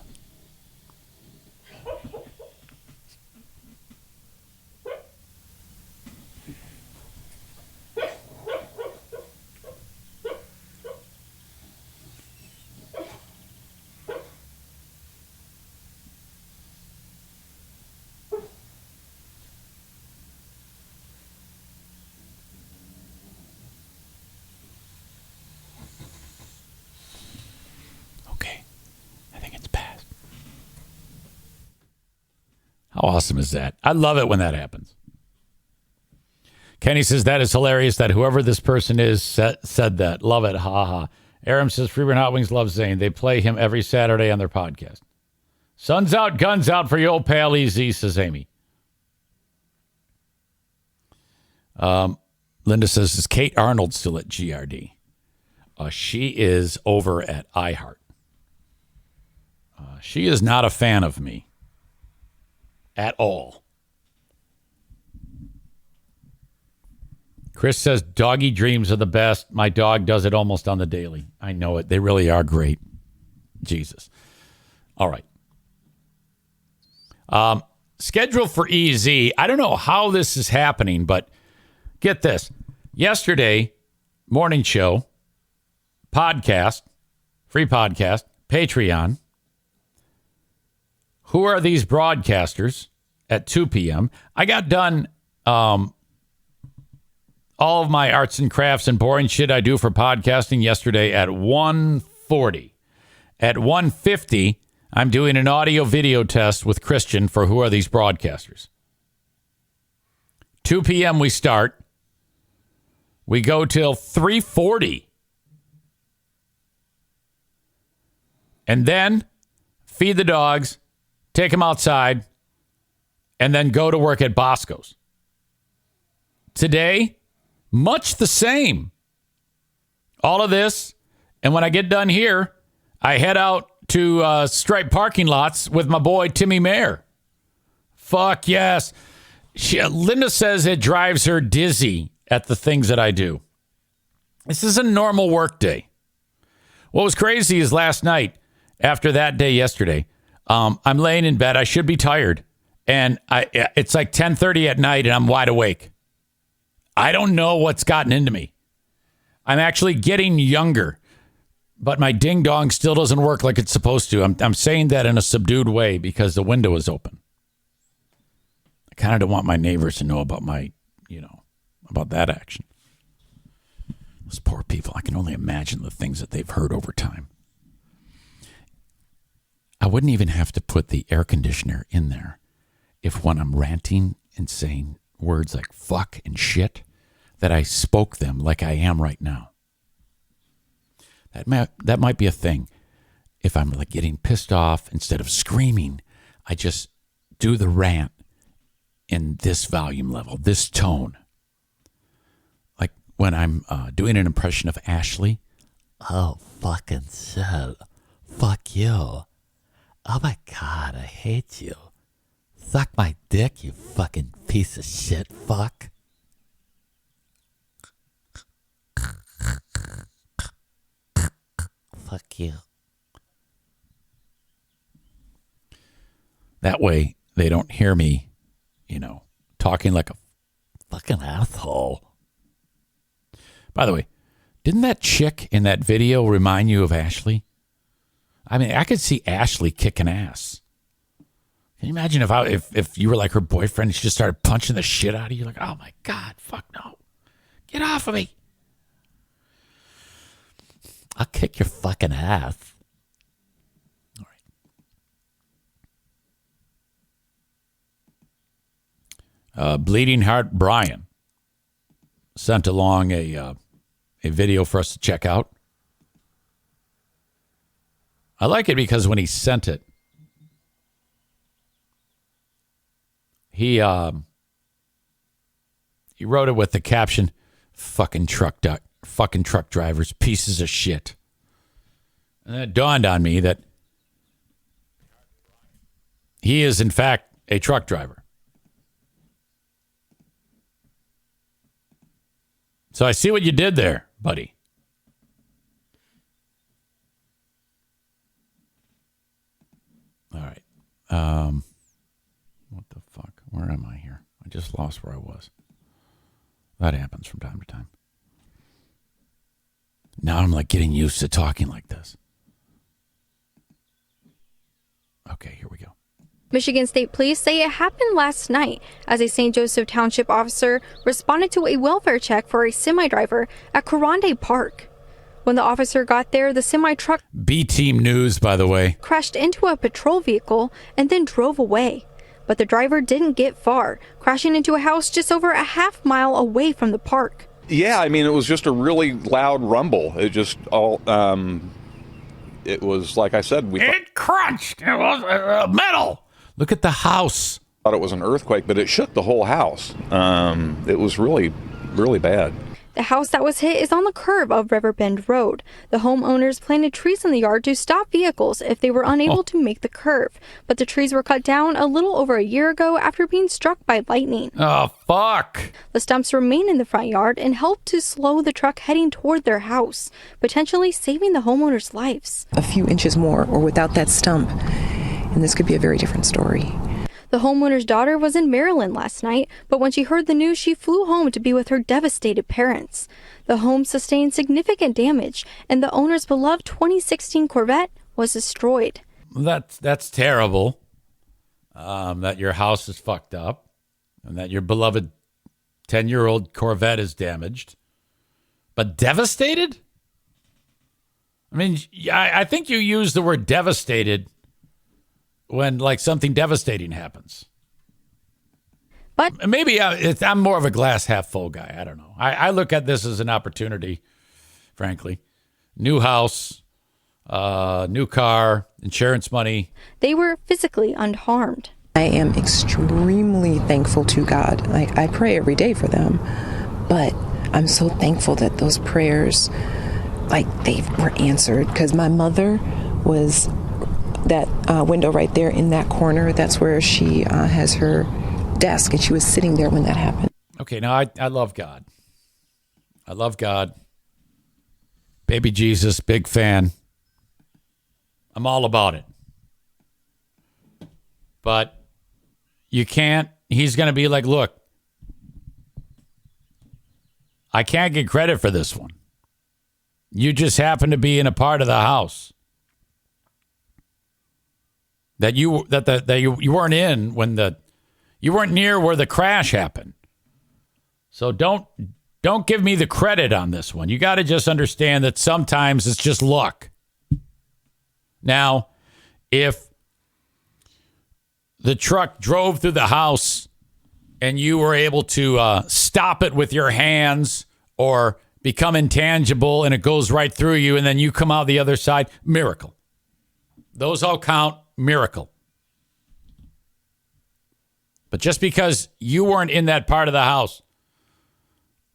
How awesome is that? I love it when that happens. Kenny says, that is hilarious that whoever this person is said that. Love it. Ha ha. Aram says, Free Beer and Hot Wings love Zane. They play him every Saturday on their podcast. Sun's out, guns out for your old pal EZ, says Amy. Linda says, is Kate Arnold still at GRD? She is over at iHeart. She is not a fan of me. At all. Chris says, doggy dreams are the best. My dog does it almost on the daily. I know it. They really are great. Jesus. All right. Schedule for EZ. I don't know how this is happening, but get this. Yesterday, morning show, podcast, free podcast, Patreon. Who Are These Broadcasters at 2 p.m. I got done all of my arts and crafts and boring shit I do for podcasting yesterday at 1:40. At 1:50, I'm doing an audio video test with Christian for Who Are These Broadcasters. 2 p.m. we start. We go till 3:40. And then feed the dogs, take them outside, and then go to work at Bosco's. Today, much the same. All of this, and when I get done here, I head out to Stripe parking lots with my boy Timmy Mayer. Fuck yes. Linda says it drives her dizzy at the things that I do. This is a normal work day. What was crazy is last night, after that day yesterday, I'm laying in bed. I should be tired. And it's like 10:30 at night and I'm wide awake. I don't know what's gotten into me. I'm actually getting younger, but my ding dong still doesn't work like it's supposed to. I'm saying that in a subdued way because the window is open. I kind of don't want my neighbors to know about about that action. Those poor people, I can only imagine the things that they've heard over time. I wouldn't even have to put the air conditioner in there if when I'm ranting and saying words like fuck and shit, that I spoke them like I am right now. That might be a thing. If I'm like getting pissed off, instead of screaming, I just do the rant in this volume level, this tone. Like when I'm doing an impression of Ashley. Oh, fucking shit. Fuck you. Oh my God, I hate you. Suck my dick, you fucking piece of shit fuck. Fuck you. That way they don't hear me, talking like a fucking asshole. By the way, didn't that chick in that video remind you of Ashley? I mean, I could see Ashley kicking ass. Can you imagine if you were like her boyfriend and she just started punching the shit out of you? Like, oh my God, fuck no. Get off of me. I'll kick your fucking ass. All right. Bleeding Heart Brian sent along a video for us to check out. I like it because when he sent it, he wrote it with the caption, fucking truck drivers, pieces of shit. And it dawned on me that he is, in fact, a truck driver. So I see what you did there, buddy. All right. What the fuck? Where am I here? I just lost where I was. That happens from time to time. Now I'm like getting used to talking like this. Okay, here we go. Michigan State Police say it happened last night as a St. Joseph Township officer responded to a welfare check for a semi-driver at Corande Park. When the officer got there, the semi-truck B-Team News, by the way, crashed into a patrol vehicle and then drove away. But the driver didn't get far, crashing into a house just over a half mile away from the park. Yeah, I mean, it was just a really loud rumble. It just all, it was, like I said, it crunched. It was metal. Look at the house. Thought it was an earthquake, but it shook the whole house. It was really, really bad. The house that was hit is on the curve of Riverbend Road. The homeowners planted trees in the yard to stop vehicles if they were unable to make the curve. But the trees were cut down a little over a year ago after being struck by lightning. Oh, fuck. The stumps remain in the front yard and help to slow the truck heading toward their house, potentially saving the homeowners' lives. A few inches more or without that stump, and this could be a very different story. The homeowner's daughter was in Maryland last night, but when she heard the news, she flew home to be with her devastated parents. The home sustained significant damage, and the owner's beloved 2016 Corvette was destroyed. That's terrible. That your house is fucked up, and that your beloved 10-year-old Corvette is damaged, but devastated. I mean, I think you use the word devastated when like something devastating happens. But maybe I'm more of a glass half full guy. I don't know. I look at this as an opportunity, frankly. New house, new car, insurance money. They were physically unharmed. I am extremely thankful to God. I pray every day for them, but I'm so thankful that those prayers, they were answered, because my mother was that window right there in that corner. That's where she has her desk, and she was sitting there when that happened. Okay, now I love God. I love God. Baby Jesus, big fan. I'm all about it. But you can't, he's going to be like, look, I can't get credit for this one. You just happen to be in a part of the house that you weren't in when you weren't near where the crash happened. So don't give me the credit on this one. You got to just understand that sometimes it's just luck. Now, if the truck drove through the house and you were able to stop it with your hands or become intangible and it goes right through you and then you come out the other side, miracle. Those all count, miracle. But just because you weren't in that part of the house,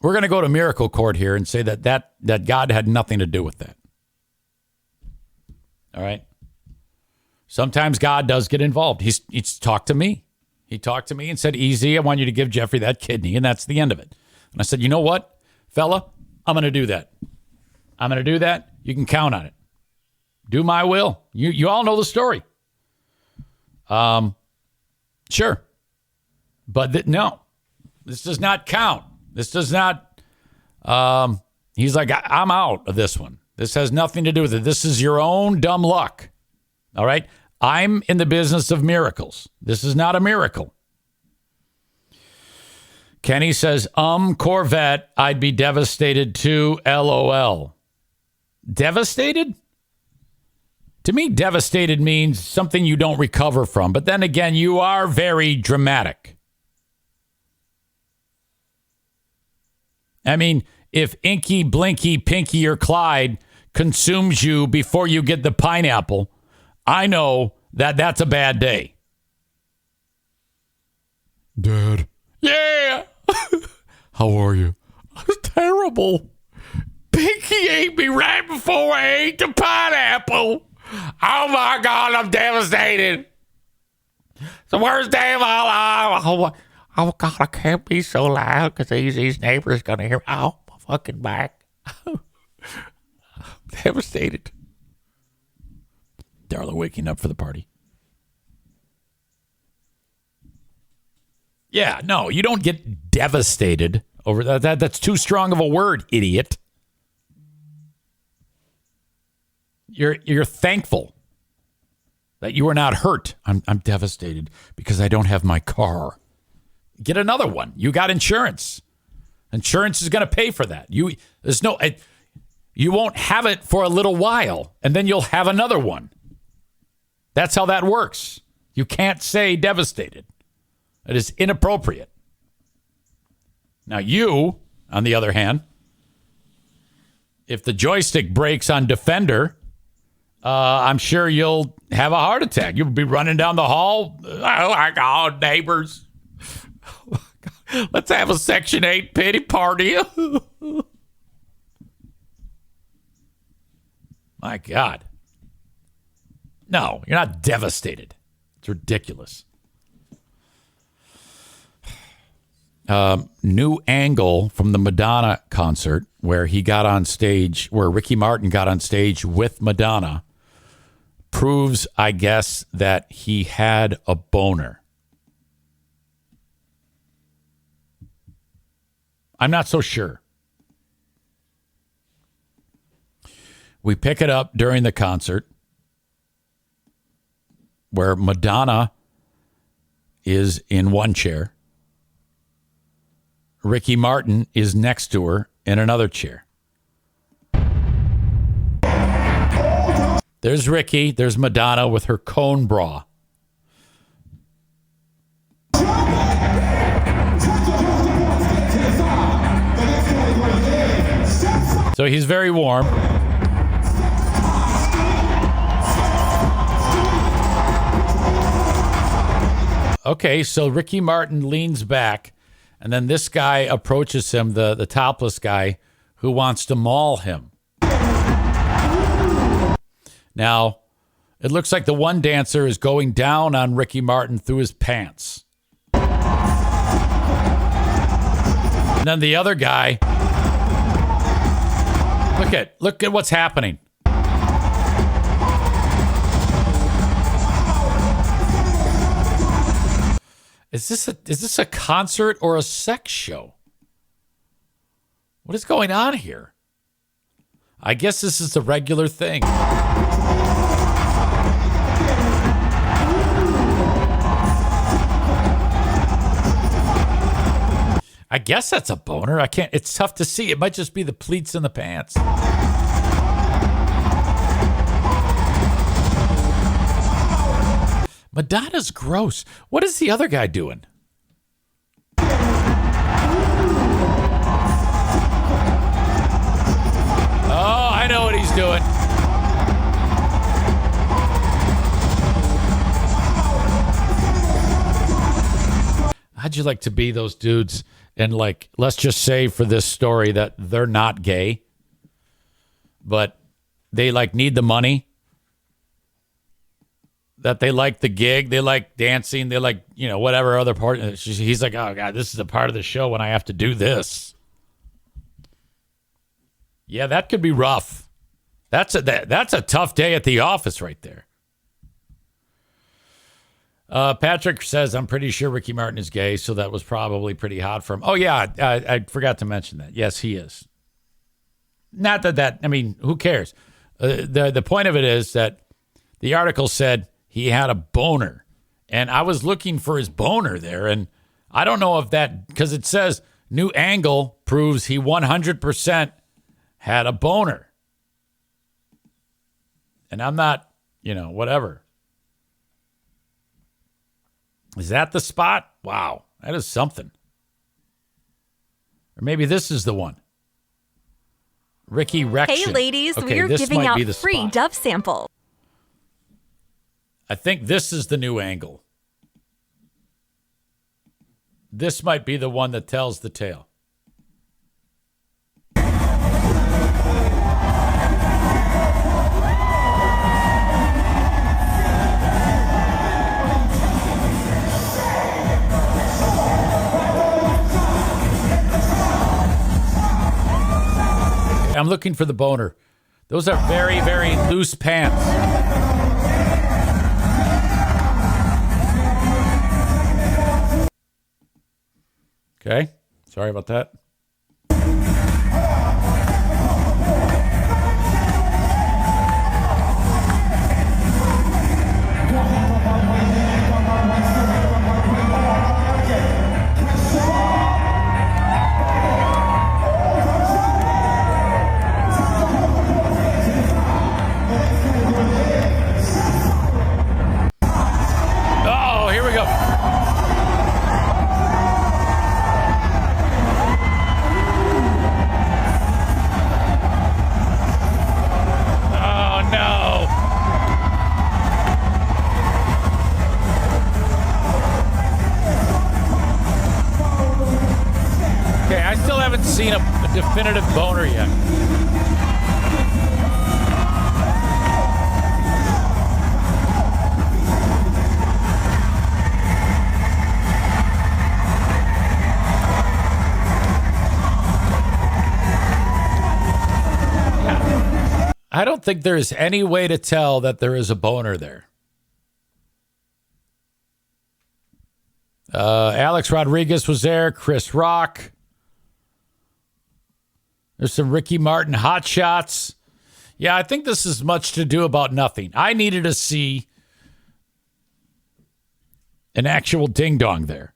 we're going to go to miracle court here and say that God had nothing to do with that. All right? Sometimes God does get involved. He's talked to me. He talked to me and said, easy, I want you to give Jeffrey that kidney, and that's the end of it. And I said, you know what, fella? I'm going to do that. I'm going to do that. You can count on it. Do my will. You all know the story. Sure. But no, this does not count. This does not. He's like, I'm out of this one. This has nothing to do with it. This is your own dumb luck. All right. I'm in the business of miracles. This is not a miracle. Kenny says, Corvette, I'd be devastated too. LOL. Devastated? To me, devastated means something you don't recover from. But then again, you are very dramatic. I mean, if Inky, Blinky, Pinky, or Clyde consumes you before you get the pineapple, I know that that's a bad day. Dad. Yeah. How are you? I was terrible. Pinky ate me right before I ate the pineapple. Oh my God, I'm devastated. It's the worst day of my life. Oh God, I can't be so loud because these neighbors going to hear me. Oh, my fucking back. Devastated. Darla waking up for the party. Yeah, no, you don't get devastated over that. That's too strong of a word, idiot. You're thankful that you were not hurt. I'm devastated because I don't have my car. Get another one. You got insurance. Insurance is going to pay for that. You won't have it for a little while, and then you'll have another one. That's how that works. You can't say devastated. It is inappropriate. Now you, on the other hand, if the joystick breaks on Defender, I'm sure you'll have a heart attack. You'll be running down the hall. Oh my God, neighbors. Let's have a Section 8 pity party. My God. No, you're not devastated. It's ridiculous. New angle from the Madonna concert where he got on stage, where Ricky Martin got on stage with Madonna, proves, I guess, that he had a boner. I'm not so sure. We pick it up during the concert where Madonna is in one chair. Ricky Martin is next to her in another chair. There's Ricky. There's Madonna with her cone bra. So he's very warm. Okay, so Ricky Martin leans back, and then this guy approaches him, the topless guy, who wants to maul him. Now, it looks like the one dancer is going down on Ricky Martin through his pants. And then the other guy, look at what's happening. Is this a concert or a sex show? What is going on here? I guess this is the regular thing. I guess that's a boner. It's tough to see. It might just be the pleats in the pants. Madonna's gross. What is the other guy doing? Oh, I know what he's doing. How'd you like to be those dudes? And like, let's just say for this story that they're not gay, but they like need the money. That they like the gig, they like dancing, they like, whatever other part. He's like, oh God, this is a part of the show when I have to do this. Yeah, that could be rough. That's a tough day at the office right there. Patrick says, I'm pretty sure Ricky Martin is gay, so that was probably pretty hot for him. Oh yeah, I forgot to mention that. Yes, he is. Not that I mean, who cares? The point of it is that the article said he had a boner, and I was looking for his boner there, and I don't know if that, because it says new angle proves he 100% had a boner. And I'm not, whatever. Is that the spot? Wow, that is something. Or maybe this is the one. Ricky Rection. Hey ladies, okay, we are giving might out be the free spot. Dove sample. I think this is the new angle. This might be the one that tells the tale. I'm looking for the boner. Those are very, very loose pants. Okay, sorry about that. Oh, here we go. Seen a definitive boner yet. I don't think there's any way to tell that there is a boner there. Alex Rodriguez was there. Chris Rock. There's some Ricky Martin hot shots. Yeah, I think this is much to do about nothing. I needed to see an actual ding-dong there.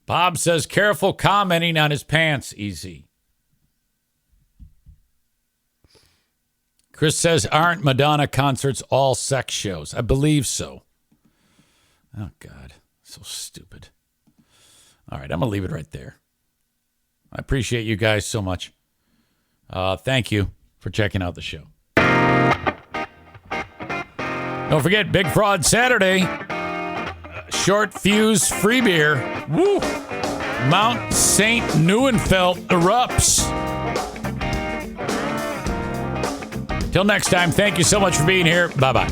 Bob says, careful commenting on his pants, easy. Chris says, aren't Madonna concerts all sex shows? I believe so. Oh, God. So stupid. All right, I'm going to leave it right there. I appreciate you guys so much. Thank you for checking out the show. Don't forget, Big Fraud Saturday. Short fuse free beer. Woo! Mount St. Neuenfeld erupts. Till next time, thank you so much for being here. Bye-bye.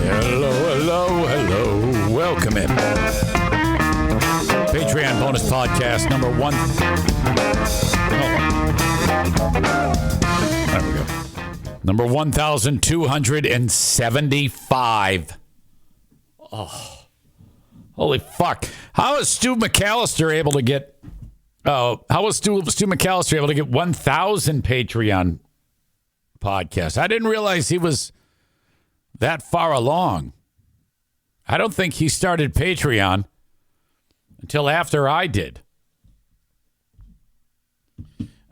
Hello. Welcome in. Patreon bonus podcast number one. There we go. Number 1,275. Oh, holy fuck. How is Stu McAllister able to get 1,000 Patreon podcasts? I didn't realize he was that far along. I don't think he started Patreon until after I did.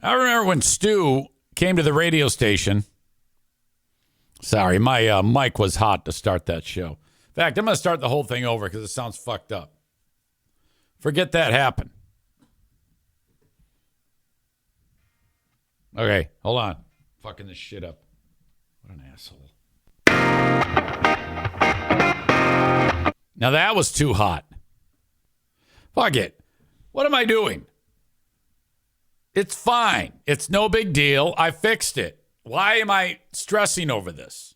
I remember when Stu came to the radio station. Sorry, my mic was hot to start that show. In fact, I'm going to start the whole thing over because it sounds fucked up. Forget that happened. Okay, hold on. Fucking this shit up. What an asshole. Now that was too hot. Fuck it. What am I doing? It's fine. It's no big deal. I fixed it. Why am I stressing over this?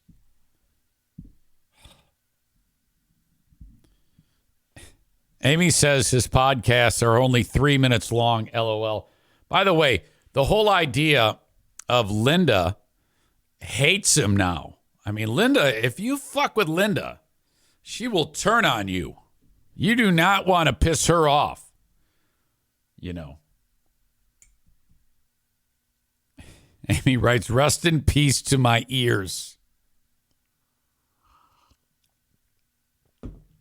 Amy says his podcasts are only 3 minutes long, LOL. By the way, the whole idea of Linda hates him now. I mean, Linda, if you fuck with Linda, she will turn on you. You do not want to piss her off. You know. Amy writes, rest in peace to my ears.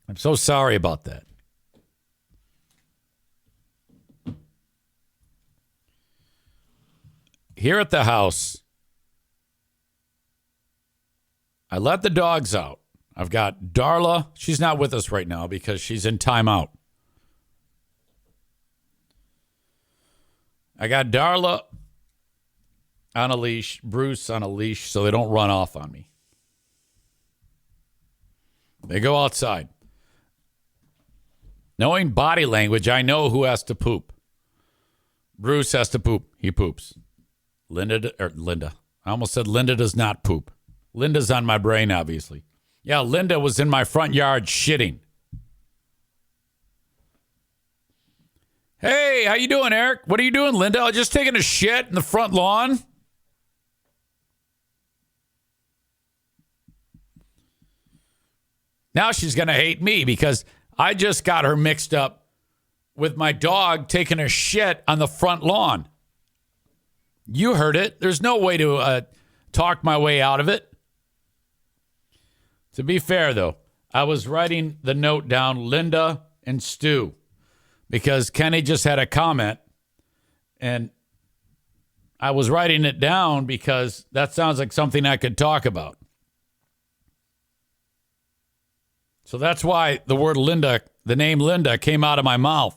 I'm so sorry about that. Here at the house, I let the dogs out. I've got Darla. She's not with us right now because she's in timeout. I got Darla on a leash, Bruce on a leash, so they don't run off on me. They go outside. Knowing body language, I know who has to poop. Bruce has to poop. He poops. Linda. I almost said Linda does not poop. Linda's on my brain, obviously. Yeah, Linda was in my front yard shitting. Hey, how you doing, Eric? What are you doing, Linda? I'm just taking a shit in the front lawn. Now she's going to hate me because I just got her mixed up with my dog taking a shit on the front lawn. You heard it. There's no way to talk my way out of it. To be fair, though, I was writing the note down, Linda and Stu, because Kenny just had a comment, and I was writing it down because that sounds like something I could talk about. So that's why the word Linda, the name Linda, came out of my mouth.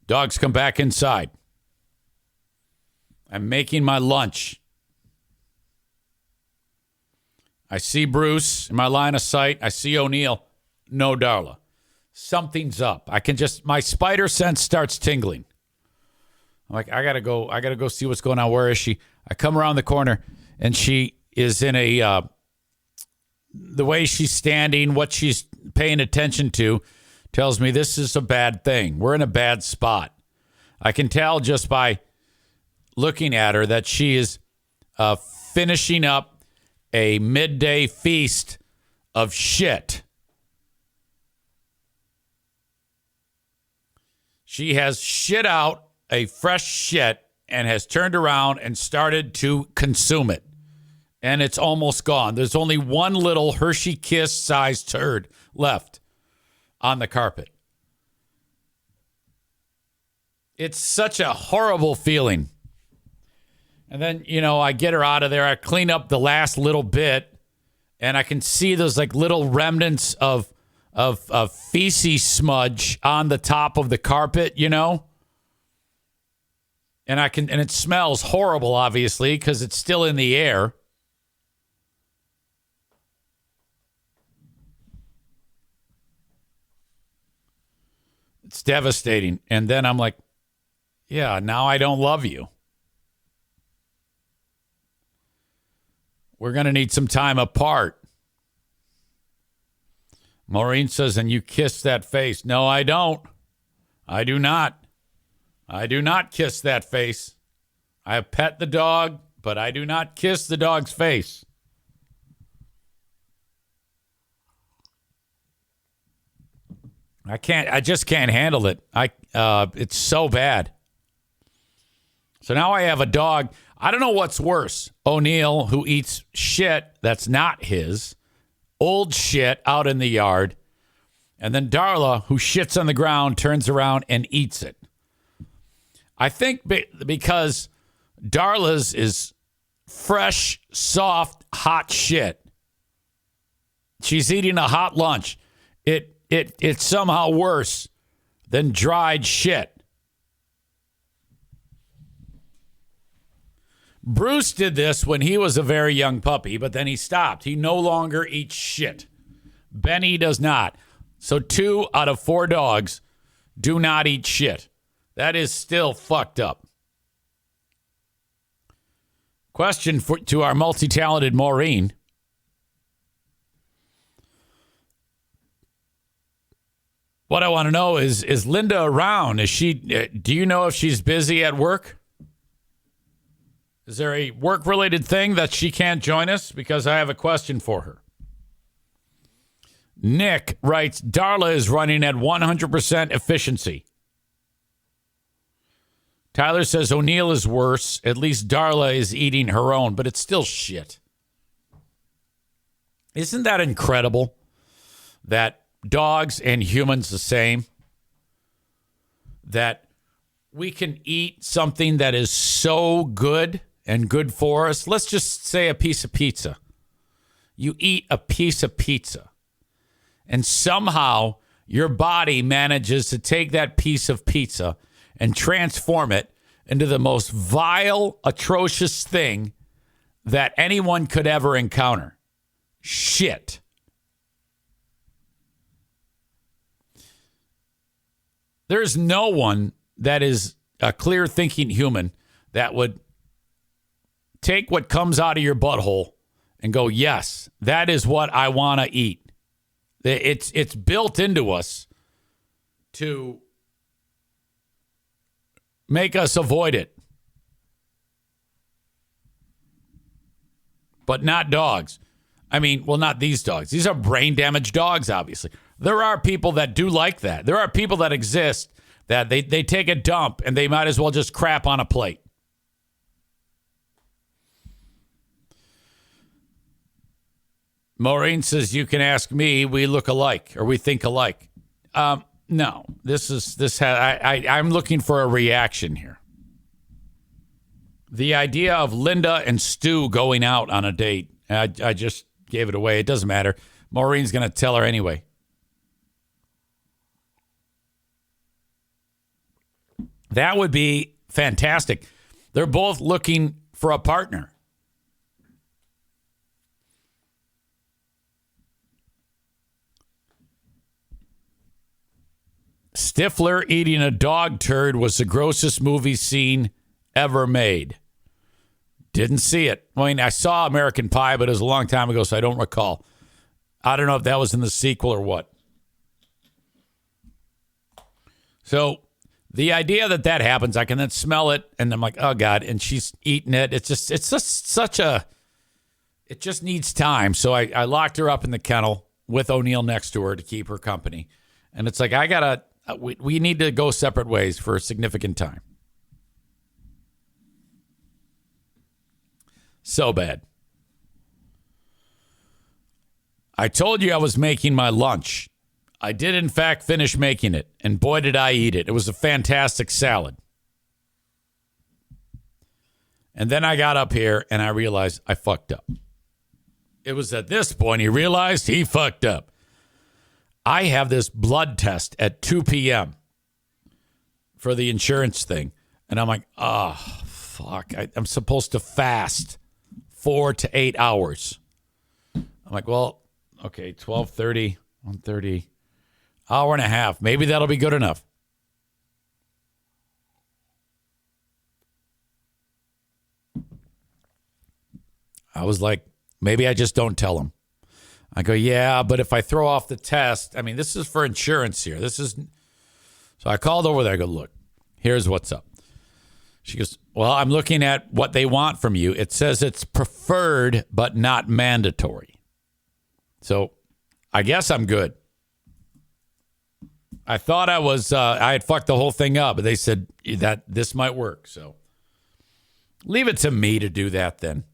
Dogs come back inside. I'm making my lunch. I see Bruce in my line of sight. I see O'Neill. No Darla. Something's up. My spider sense starts tingling. I'm like, I gotta go see what's going on. Where is she? I come around the corner and she is in the way she's standing, what she's paying attention to tells me this is a bad thing. We're in a bad spot. I can tell just by looking at her that she is finishing up a midday feast of shit. She has shit out a fresh shit and has turned around and started to consume it. And it's almost gone. There's only one little Hershey Kiss sized turd left on the carpet. It's such a horrible feeling. And then, I get her out of there. I clean up the last little bit, and I can see those like little remnants of feces smudge on the top of the carpet, And it smells horrible, obviously, because it's still in the air. It's devastating. And then I'm like, yeah, now I don't love you. We're going to need some time apart. Maureen says, and you kiss that face. No, I don't. I do not. I do not kiss that face. I pet the dog, but I do not kiss the dog's face. I just can't handle it. It's so bad. So now I have a dog. I don't know what's worse. O'Neill, who eats shit that's not his, old shit out in the yard, and then Darla, who shits on the ground, turns around and eats it. I think because Darla's is fresh, soft, hot shit. She's eating a hot lunch. It's somehow worse than dried shit. Bruce did this when he was a very young puppy, but then he stopped. He no longer eats shit. Benny does not. So 2 out of 4 dogs do not eat shit. That is still fucked up. Question to our multi-talented Maureen. What I want to know is Linda around? Is she? Do you know if she's busy at work? Is there a work-related thing that she can't join us? Because I have a question for her. Nick writes, Darla is running at 100% efficiency. Tyler says O'Neill is worse. At least Darla is eating her own, but it's still shit. Isn't that incredible that dogs and humans the same? That we can eat something that is so good and good for us. Let's just say a piece of pizza. You eat a piece of pizza, and somehow your body manages to take that piece of pizza and transform it into the most vile, atrocious thing that anyone could ever encounter. Shit. There's no one that is a clear-thinking human that would take what comes out of your butthole and go, yes, that is what I want to eat. It's built into us to make us avoid it. But not dogs. I mean, well, not these dogs. These are brain-damaged dogs, obviously. There are people that do like that. There are people that exist that they take a dump and they might as well just crap on a plate. Maureen says, you can ask me. We look alike, or we think alike. No, I'm looking for a reaction here. The idea of Linda and Stu going out on a date, I just gave it away. It doesn't matter. Maureen's going to tell her anyway. That would be fantastic. They're both looking for a partner. Stifler eating a dog turd was the grossest movie scene ever made. Didn't see it. I mean, I saw American Pie, but it was a long time ago, so I don't recall. I don't know if that was in the sequel or what. So the idea that happens, I can then smell it, and I'm like, oh, God, and she's eating it. It's just such a, it just needs time. So I locked her up in the kennel with O'Neill next to her to keep her company. And it's like, we need to go separate ways for a significant time. So bad. I told you I was making my lunch. I did, in fact, finish making it. And boy, did I eat it. It was a fantastic salad. And then I got up here and I realized I fucked up. It was at this point he realized he fucked up. I have this blood test at 2 p.m. for the insurance thing. And I'm like, oh, fuck. I'm supposed to fast 4 to 8 hours. I'm like, well, okay, 12:30, 1:30, hour and a half. Maybe that'll be good enough. I was like, Maybe I just don't tell them. I go, yeah, but if I throw off the test, I mean, this is for insurance here. So I called over there. I go, look, here's what's up. She goes, well, I'm looking at what they want from you. It says it's preferred, but not mandatory. So I guess I'm good. I thought I had fucked the whole thing up, but they said that this might work. So leave it to me to do that then.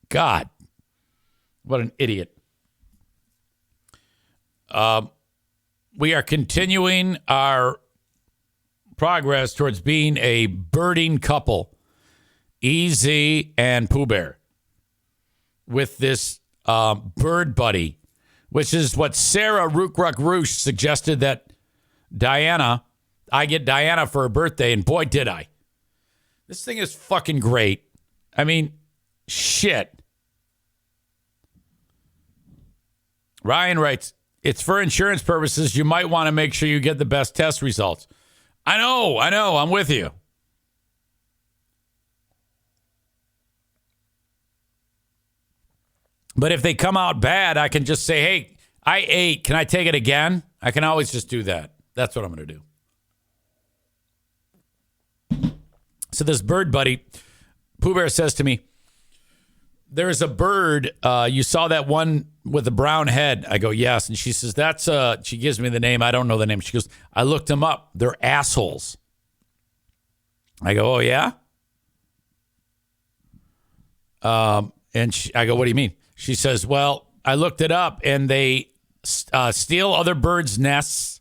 God, what an idiot. We are continuing our progress towards being a birding couple, EZ and Pooh Bear, with this bird buddy, which is what Sarah Rookruck Roosh suggested that I get Diana for her birthday, and boy, did I. This thing is fucking great. I mean, shit. Ryan writes, it's for insurance purposes. You might want to make sure you get the best test results. I know. I'm with you. But if they come out bad, I can just say, hey, I ate. Can I take it again? I can always just do that. That's what I'm going to do. So this bird buddy, Pooh Bear says to me, there's a bird. You saw that one with the brown head. I go, yes. And she says, she gives me the name. I don't know the name. She goes, I looked them up. They're assholes. I go, oh, yeah? I go, what do you mean? She says, well, I looked it up, and they steal other birds' nests,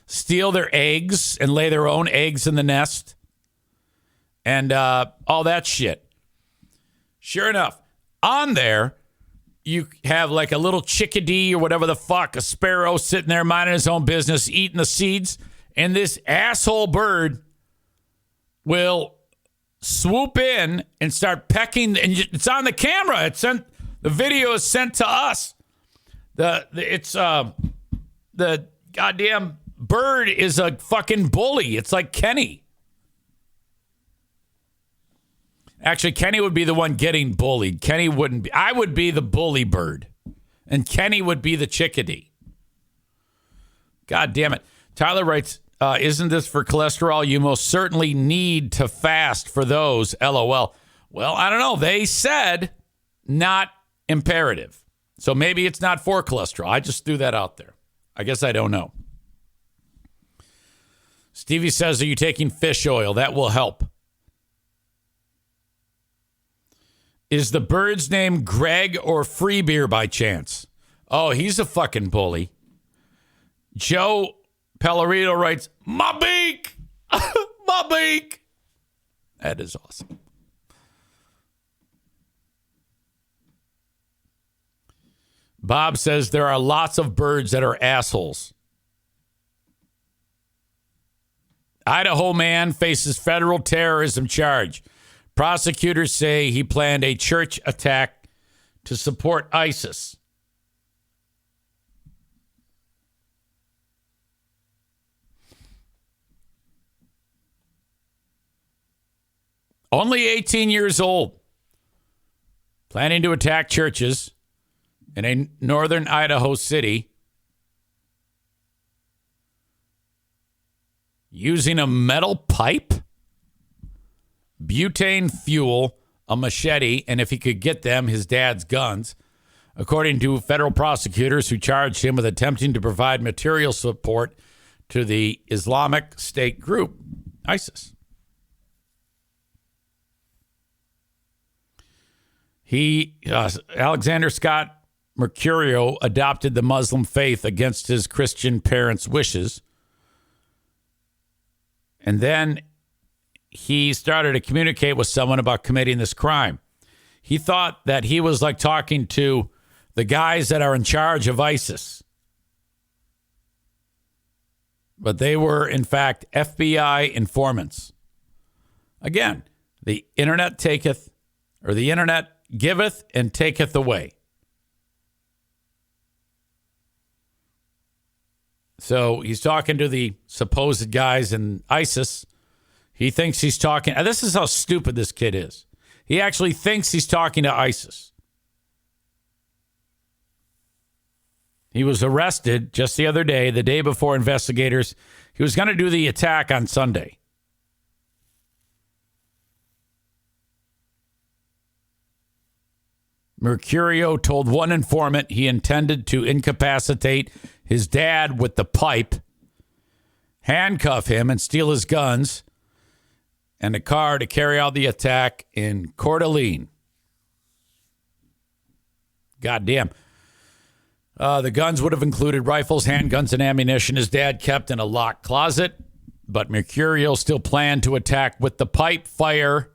steal their eggs, and lay their own eggs in the nest, and all that shit. Sure enough, on there, you have like a little chickadee or whatever the fuck, a sparrow sitting there minding his own business, eating the seeds, and this asshole bird will swoop in and start pecking, and it's on the camera. The video is sent to us. The goddamn bird is a fucking bully. It's like Kenny. Actually, Kenny would be the one getting bullied. Kenny wouldn't be. I would be the bully bird, and Kenny would be the chickadee. God damn it. Tyler writes, isn't this for cholesterol? You most certainly need to fast for those. LOL. Well, I don't know. They said not imperative. So maybe it's not for cholesterol. I just threw that out there. I guess I don't know. Stevie says, are you taking fish oil? That will help. Is the bird's name Greg or Free Beer by chance? Oh, he's a fucking bully. Joe Pellerito writes, my beak! My beak! That is awesome. Bob says there are lots of birds that are assholes. Idaho man faces federal terrorism charge. Prosecutors say he planned a church attack to support ISIS. Only 18 years old. Planning to attack churches in a northern Idaho city using a metal pipe, butane fuel, a machete, and if he could get them, his dad's guns, according to federal prosecutors who charged him with attempting to provide material support to the Islamic State group, ISIS. Alexander Scott Mercurio adopted the Muslim faith against his Christian parents' wishes. And then he started to communicate with someone about committing this crime. He thought that he was like talking to the guys that are in charge of ISIS. But they were, in fact, FBI informants. Again, the internet giveth and taketh away. So he's talking to the supposed guys in ISIS. He thinks he's talking. This is how stupid this kid is. He actually thinks he's talking to ISIS. He was arrested just the other day, the day before investigators. He was going to do the attack on Sunday. Mercurio told one informant he intended to incapacitate his dad with the pipe, handcuff him, and steal his guns and a car to carry out the attack in Coeur d'Alene. Goddamn. The guns would have included rifles, handguns, and ammunition his dad kept in a locked closet, but Mercurio still planned to attack with the pipe, fire,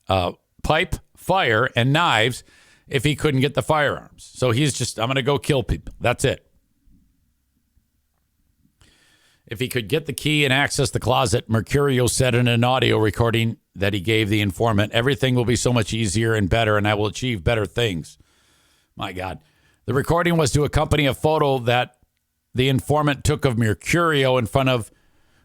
and knives if he couldn't get the firearms. So he's just, I'm going to go kill people. That's it. If he could get the key and access the closet, Mercurio said in an audio recording that he gave the informant, everything will be so much easier and better, and I will achieve better things. My God. The recording was to accompany a photo that the informant took of Mercurio in front of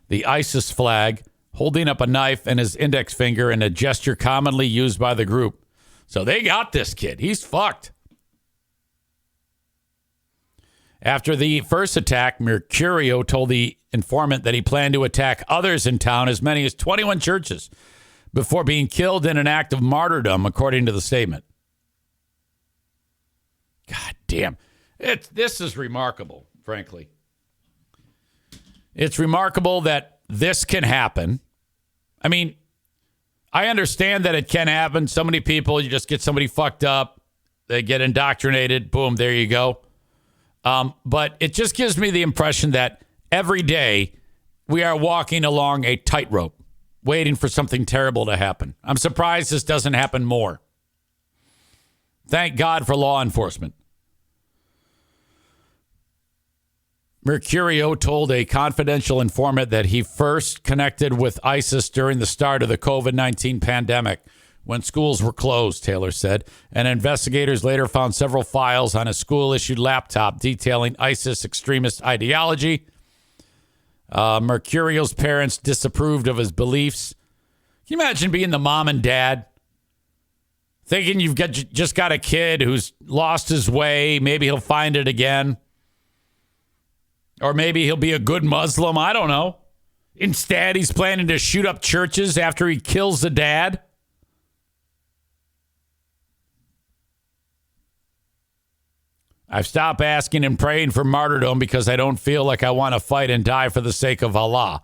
the ISIS flag, holding up a knife and his index finger in a gesture commonly used by the group. So they got this kid. He's fucked. After the first attack, Mercurio told the informant that he planned to attack others in town, as many as 21 churches, before being killed in an act of martyrdom, according to the statement. God damn. This is remarkable, frankly. It's remarkable that this can happen. I mean, I understand that it can happen. So many people, you just get somebody fucked up, they get indoctrinated, boom, there you go. But it just gives me the impression that every day we are walking along a tightrope, waiting for something terrible to happen. I'm surprised this doesn't happen more. Thank God for law enforcement. Mercurio told a confidential informant that he first connected with ISIS during the start of the COVID-19 pandemic when schools were closed, Taylor said. And investigators later found several files on a school-issued laptop detailing ISIS extremist ideology. Mercurio's parents disapproved of his beliefs. Can you imagine being the mom and dad? Thinking you've just got a kid who's lost his way. Maybe he'll find it again. Or maybe he'll be a good Muslim. I don't know. Instead, he's planning to shoot up churches after he kills the dad. I've stopped asking and praying for martyrdom because I don't feel like I want to fight and die for the sake of Allah.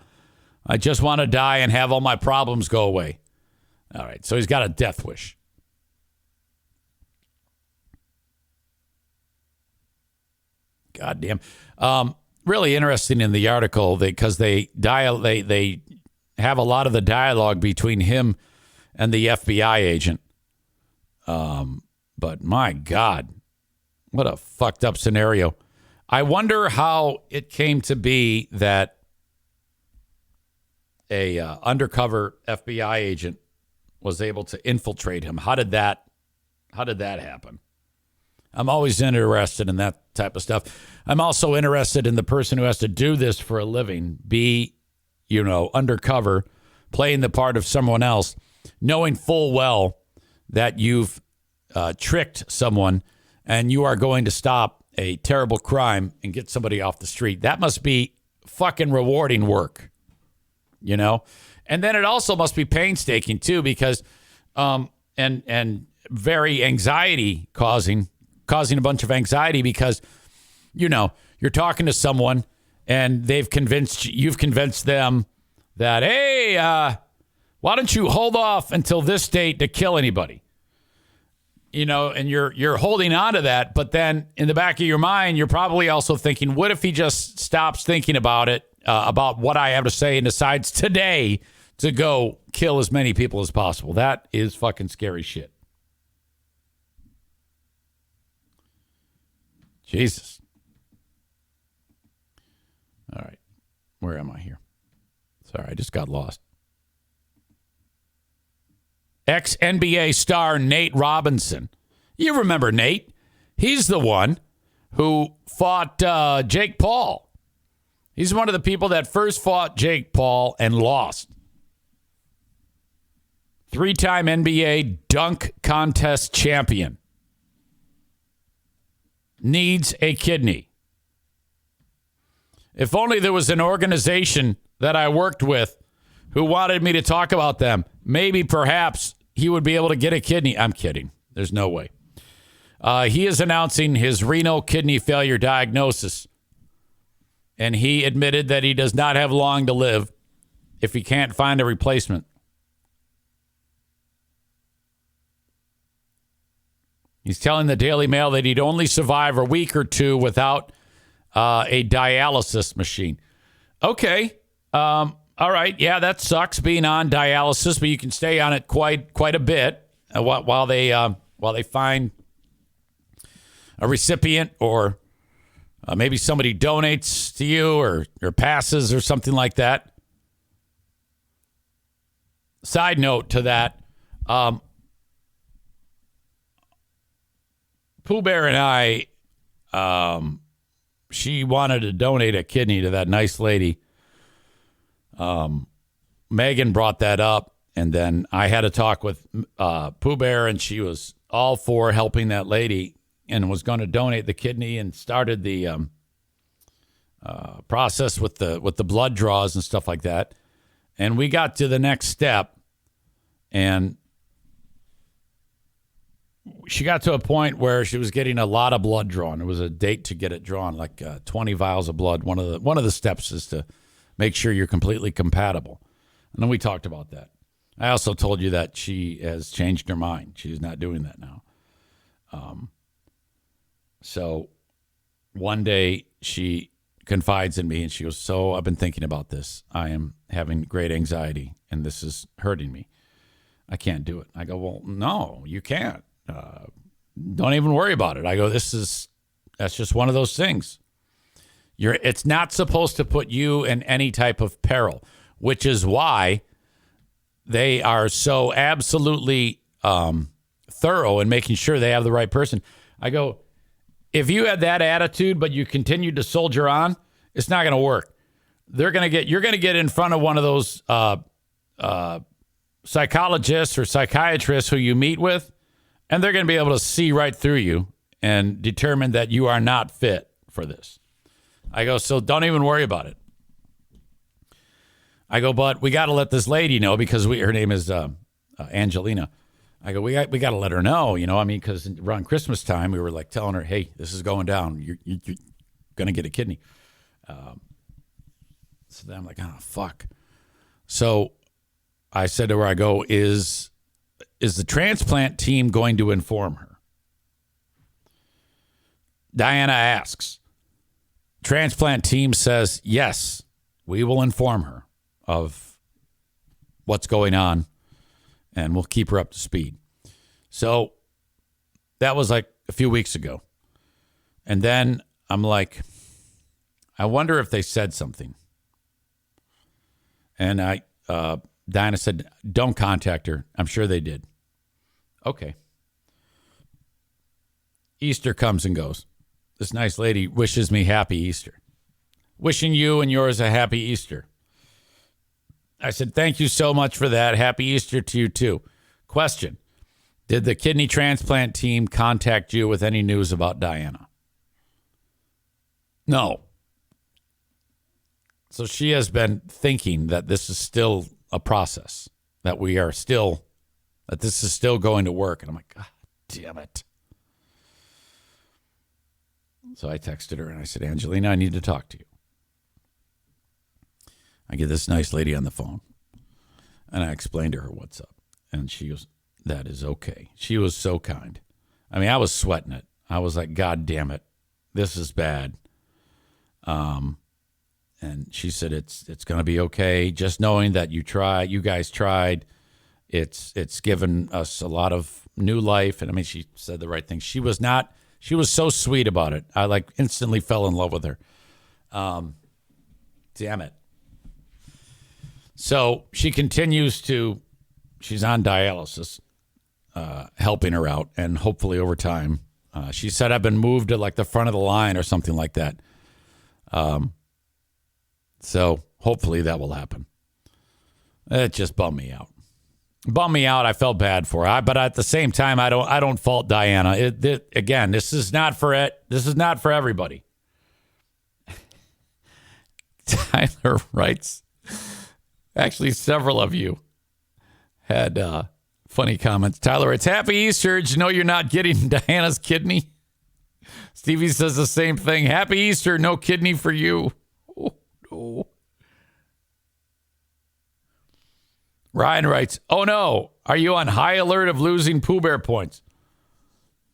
I just want to die and have all my problems go away. All right, so he's got a death wish. God damn. Really interesting in the article because they have a lot of the dialogue between him and the FBI agent. But my God, what a fucked up scenario. I wonder how it came to be that a undercover FBI agent was able to infiltrate him. How did that happen? I'm always interested in that type of stuff. I'm also interested in the person who has to do this for a living, be, undercover, playing the part of someone else, knowing full well that you've tricked someone and you are going to stop a terrible crime and get somebody off the street. That must be fucking rewarding work, And then it also must be painstaking too, because and very anxiety causing a bunch of anxiety because, you're talking to someone and you've convinced them that, hey, why don't you hold off until this date to kill anybody? And you're holding on to that. But then in the back of your mind, you're probably also thinking, what if he just stops thinking about it, about what I have to say and decides today to go kill as many people as possible? That is fucking scary shit. Jesus. All right. Where am I here? Sorry, I just got lost. Ex-NBA star Nate Robinson. You remember Nate? He's the one who fought Jake Paul. He's one of the people that first fought Jake Paul and lost. 3-time NBA dunk contest champion. Needs a kidney. If only there was an organization that I worked with who wanted me to talk about them. Maybe, perhaps, he would be able to get a kidney. I'm kidding. There's no way. He is announcing his renal kidney failure diagnosis. And he admitted that he does not have long to live if he can't find a replacement. He's telling the Daily Mail that he'd only survive a week or two without a dialysis machine. Okay. All right. Yeah, that sucks being on dialysis, but you can stay on it quite a bit while they find a recipient, or maybe somebody donates to you or passes or something like that. Side note to that, Pooh Bear and I, she wanted to donate a kidney to that nice lady. Megan brought that up, and then I had a talk with Pooh Bear, and she was all for helping that lady and was going to donate the kidney and started the process with the blood draws and stuff like that. And we got to the next step, and she got to a point where she was getting a lot of blood drawn. It was a date to get it drawn, like 20 vials of blood. One of the steps is to make sure you're completely compatible. And then we talked about that. I also told you that she has changed her mind. She's not doing that now. So one day she confides in me and she goes, "So I've been thinking about this. I am having great anxiety and this is hurting me. I can't do it." I go, "Well, no, you can't. Don't even worry about it." I go, that's just one of those things. It's not supposed to put you in any type of peril, which is why they are so absolutely thorough in making sure they have the right person. I go, if you had that attitude, but you continued to soldier on, it's not going to work. You're going to get in front of one of those psychologists or psychiatrists who you meet with, and they're going to be able to see right through you and determine that you are not fit for this. I go, so don't even worry about it. I go, but we got to let this lady know because her name is Angelina. I go, we got to let her know, because around Christmas time, we were like telling her, hey, this is going down. You're going to get a kidney. So then I'm like, oh, fuck. So I said to her, I go, is the transplant team going to inform her? Diana asks. Transplant team says, yes, we will inform her of what's going on and we'll keep her up to speed. So that was like a few weeks ago. And then I'm like, I wonder if they said something. And Diana said, don't contact her. I'm sure they did. Okay. Easter comes and goes. This nice lady wishes me happy Easter. Wishing you and yours a happy Easter. I said, thank you so much for that. Happy Easter to you too. Question. Did the kidney transplant team contact you with any news about Diana? No. So she has been thinking that this is still a process, that this is still going to work. And I'm like, God damn it. So I texted her and I said, Angelina, I need to talk to you. I get this nice lady on the phone and I explained to her what's up. And she goes, that is okay. She was so kind. I mean, I was sweating it. I was like, God damn it. This is bad. And she said, it's going to be okay. Just knowing that you guys tried, it's given us a lot of new life. And I mean, she said the right thing. She was so sweet about it. I like instantly fell in love with her. Damn it. So she continues she's on dialysis, helping her out. And hopefully over time, she said, I've been moved to like the front of the line or something like that. So hopefully that will happen. It just bummed me out. I felt bad for her. But at the same time, I don't fault Diana. Again, this is not for it. This is not for everybody. Tyler writes, actually, several of you had funny comments. Tyler, it's Happy Easter. Did you know you're not getting Diana's kidney? Stevie says the same thing. Happy Easter. No kidney for you. Oh, no. Ryan writes, oh, no. Are you on high alert of losing Pooh Bear points?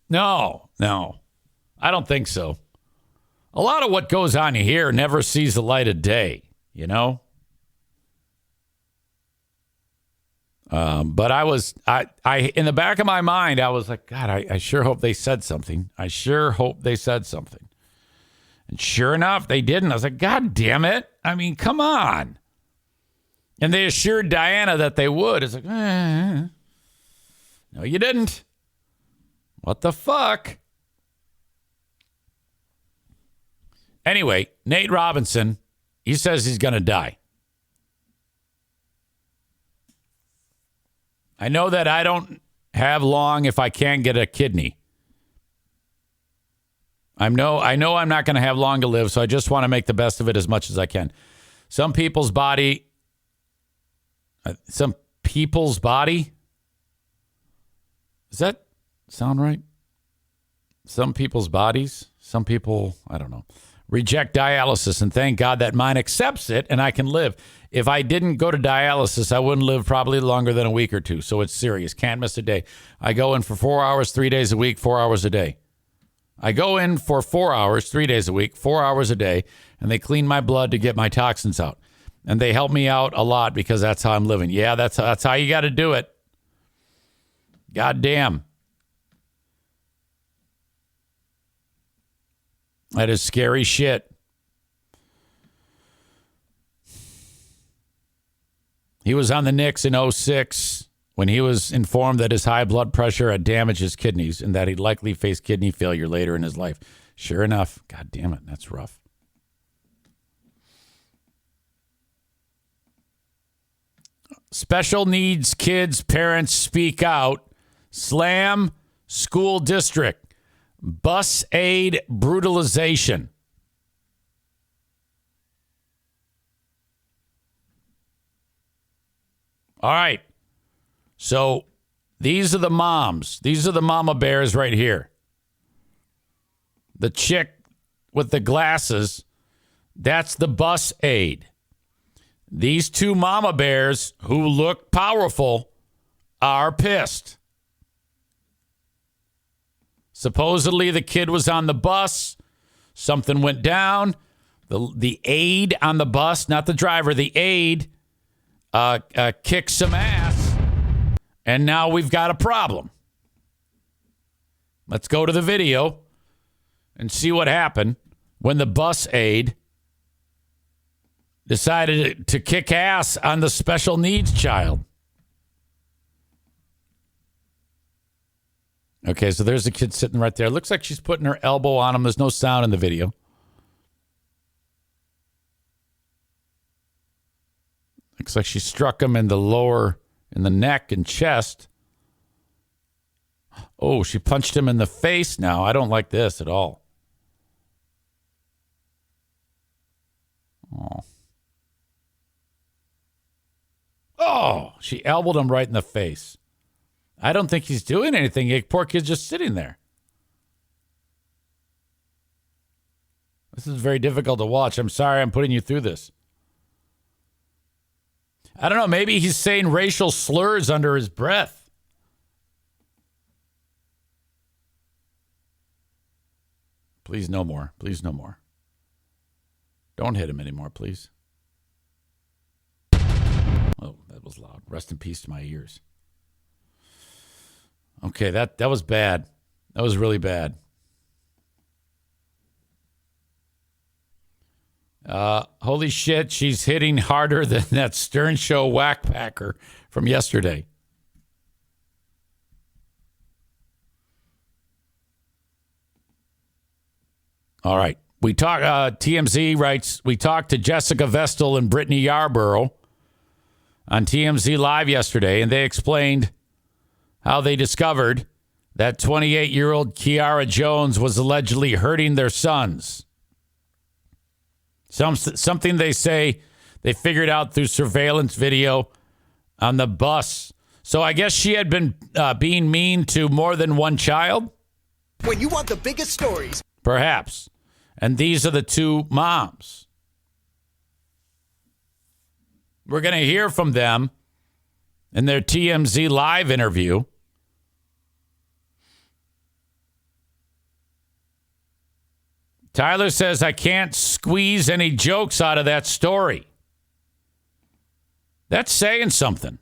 No. I don't think so. A lot of what goes on here never sees the light of day, you know? But I in the back of my mind, I was like, God, I sure hope they said something. And sure enough, they didn't. I was like, God damn it. I mean, come on. And they assured Diana that they would. It's like, no, you didn't. What the fuck? Anyway, Nate Robinson, he says he's going to die. I know that I don't have long if I can't get a kidney. I know I'm not going to have long to live, so I just want to make the best of it as much as I can. Some people's body. Does that sound right? Some people's bodies, some people, I don't know, reject dialysis, and thank God that mine accepts it and I can live. If I didn't go to dialysis, I wouldn't live probably longer than a week or two. So it's serious. Can't miss a day. I go in for 4 hours, 3 days a week, 4 hours a day. I go in for 4 hours, 3 days a week, 4 hours a day, and they clean my blood to get my toxins out. And they help me out a lot because that's how I'm living. Yeah, that's how you got to do it. God damn. That is scary shit. He was on the Knicks in 2006 when he was informed that his high blood pressure had damaged his kidneys and that he'd likely face kidney failure later in his life. Sure enough. God damn it. That's rough. Special needs kids' parents speak out. Slam school district. Bus aid brutalization. All right. So these are the moms. These are the mama bears right here. The chick with the glasses, that's the bus aide. These two mama bears who look powerful are pissed. Supposedly the kid was on the bus. Something went down. The aide on the bus, not the driver, the aide kicked some ass. And now we've got a problem. Let's go to the video and see what happened when the bus aide decided to kick ass on the special needs child. Okay, so there's a kid sitting right there. Looks like she's putting her elbow on him. There's no sound in the video. Looks like she struck him in the neck and chest. Oh, she punched him in the face now. I don't like this at all. Oh, she elbowed him right in the face. I don't think he's doing anything. The poor kid's just sitting there. This is very difficult to watch. I'm sorry I'm putting you through this. I don't know. Maybe he's saying racial slurs under his breath. Please, no more. Please, no more. Don't hit him anymore, please. Oh, that was loud. Rest in peace to my ears. Okay, that was bad. That was really bad. Holy shit, she's hitting harder than that Stern Show whackpacker from yesterday. All right. We talk. TMZ writes, we talked to Jessica Vestal and Brittany Yarborough on TMZ Live yesterday, and they explained how they discovered that 28-year-old Kiara Jones was allegedly hurting their sons. Something they say they figured out through surveillance video on the bus. So I guess she had been being mean to more than one child? When you want the biggest stories. Perhaps. And these are the two moms. We're going to hear from them in their TMZ live interview. Tyler says, I can't squeeze any jokes out of that story. That's saying something.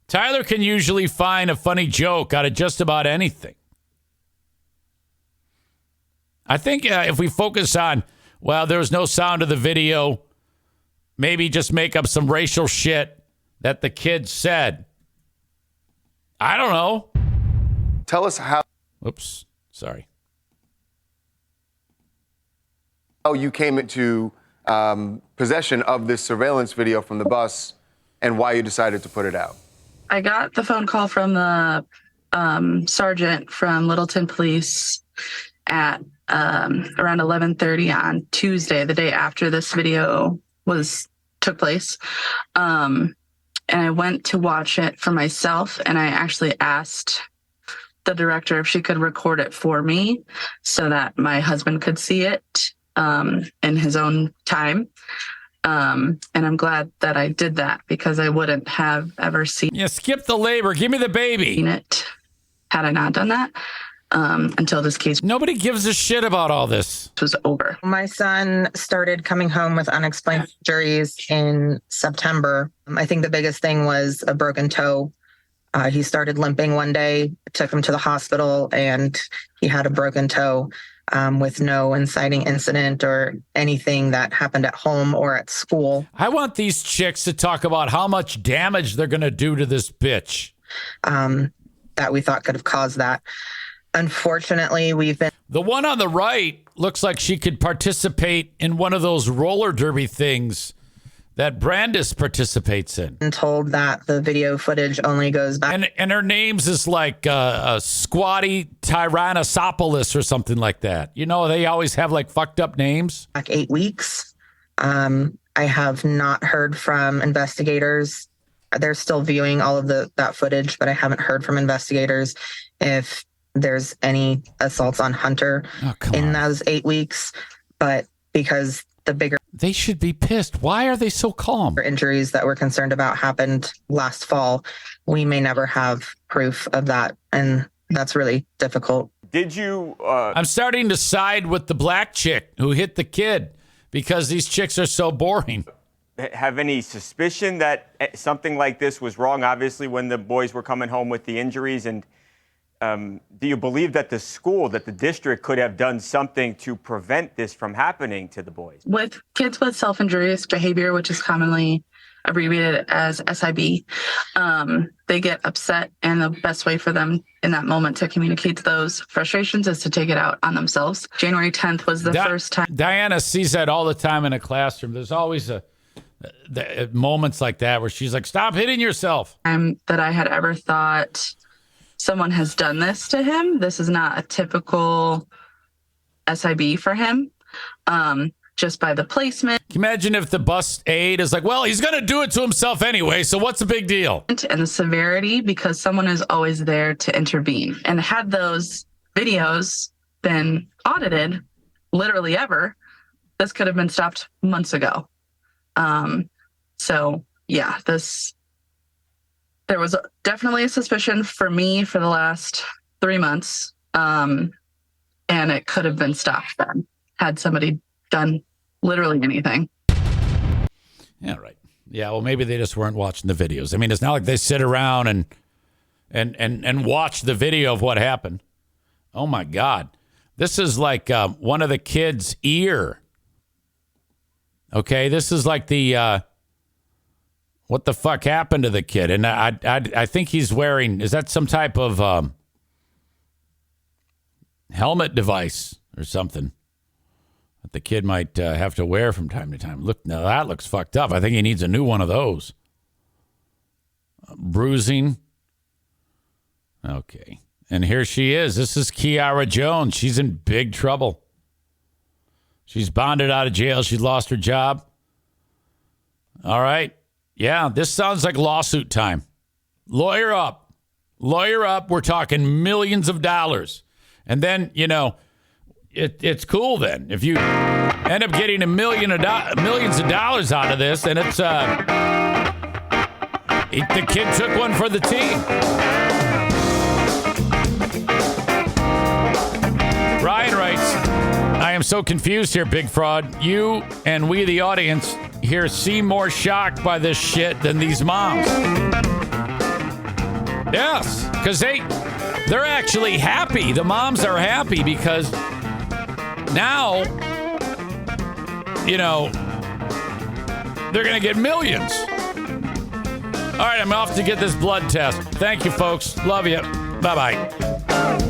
Tyler can usually find a funny joke out of just about anything. I think if we focus on, well, there was no sound of the video, maybe just make up some racial shit that the kids said. I don't know. Tell us how. Oops, sorry. How you came into possession of this surveillance video from the bus and why you decided to put it out. I got the phone call from the sergeant from Littleton Police at around 11:30 on Tuesday, the day after this video took place. And I went to watch it for myself, and I actually asked the director if she could record it for me so that my husband could see it in his own time. And I'm glad that I did that because I wouldn't have ever seen skip the labor. Give me the baby. It had I not done that until this case. Nobody gives a shit about all this. Was over. My son started coming home with unexplained injuries in September. I think the biggest thing was a broken toe. He started limping one day, took him to the hospital, and he had a broken toe. With no inciting incident or anything that happened at home or at school. I want these chicks to talk about how much damage they're going to do to this bitch. That we thought could have caused that. Unfortunately, we've been... The one on the right looks like she could participate in one of those roller derby things that Brandis participates in. Told that the video footage only goes back. And her name's is like Squatty Tyrannosopolis or something like that. You know, they always have like fucked up names. Back 8 weeks. I have not heard from investigators. They're still viewing all of that footage, but I haven't heard from investigators if there's any assaults on Hunter in those 8 weeks. But because the bigger... They should be pissed. Why are they so calm? Injuries that we're concerned about happened last fall. We may never have proof of that, and that's really difficult. Did you... I'm starting to side with the black chick who hit the kid because these chicks are so boring. Have any suspicion that something like this was wrong, obviously, when the boys were coming home with the injuries? And do you believe that the school, that the district could have done something to prevent this from happening to the boys? With kids with self-injurious behavior, which is commonly abbreviated as SIB, they get upset, and the best way for them in that moment to communicate those frustrations is to take it out on themselves. January 10th was the first time. Diana sees that all the time in a classroom. There's always moments like that where she's like, stop hitting yourself. That I had ever thought someone has done this to him. This is not a typical SIB for him, just by the placement. Can you imagine if the bus aide is like, well, he's going to do it to himself anyway, so what's the big deal? And the severity, because someone is always there to intervene. And had those videos been audited, literally ever, this could have been stopped months ago. So, yeah, there was definitely a suspicion for me for the last 3 months, and it could have been stopped then had somebody done literally anything. Yeah, right. Yeah, well, maybe they just weren't watching the videos. I mean, it's not like they sit around and watch the video of what happened. Oh, my God. This is like one of the kids' ear. Okay, this is like the... what the fuck happened to the kid? And I think he's wearing, is that some type of helmet device or something that the kid might have to wear from time to time? Look, now that looks fucked up. I think he needs a new one of those. Bruising. Okay. And here she is. This is Kiara Jones. She's in big trouble. She's bonded out of jail. She lost her job. All right. Yeah, this sounds like lawsuit time. Lawyer up. Lawyer up. We're talking millions of dollars. And then, it's cool then. If you end up getting millions of dollars out of this, and it's the kid took one for the team. Ryan writes, I am so confused here, Big Fraud. You and we, the audience, here seem more shocked by this shit than these moms. Yes, because they're actually happy. The moms are happy because now, they're going to get millions. All right, I'm off to get this blood test. Thank you, folks. Love you. Bye-bye.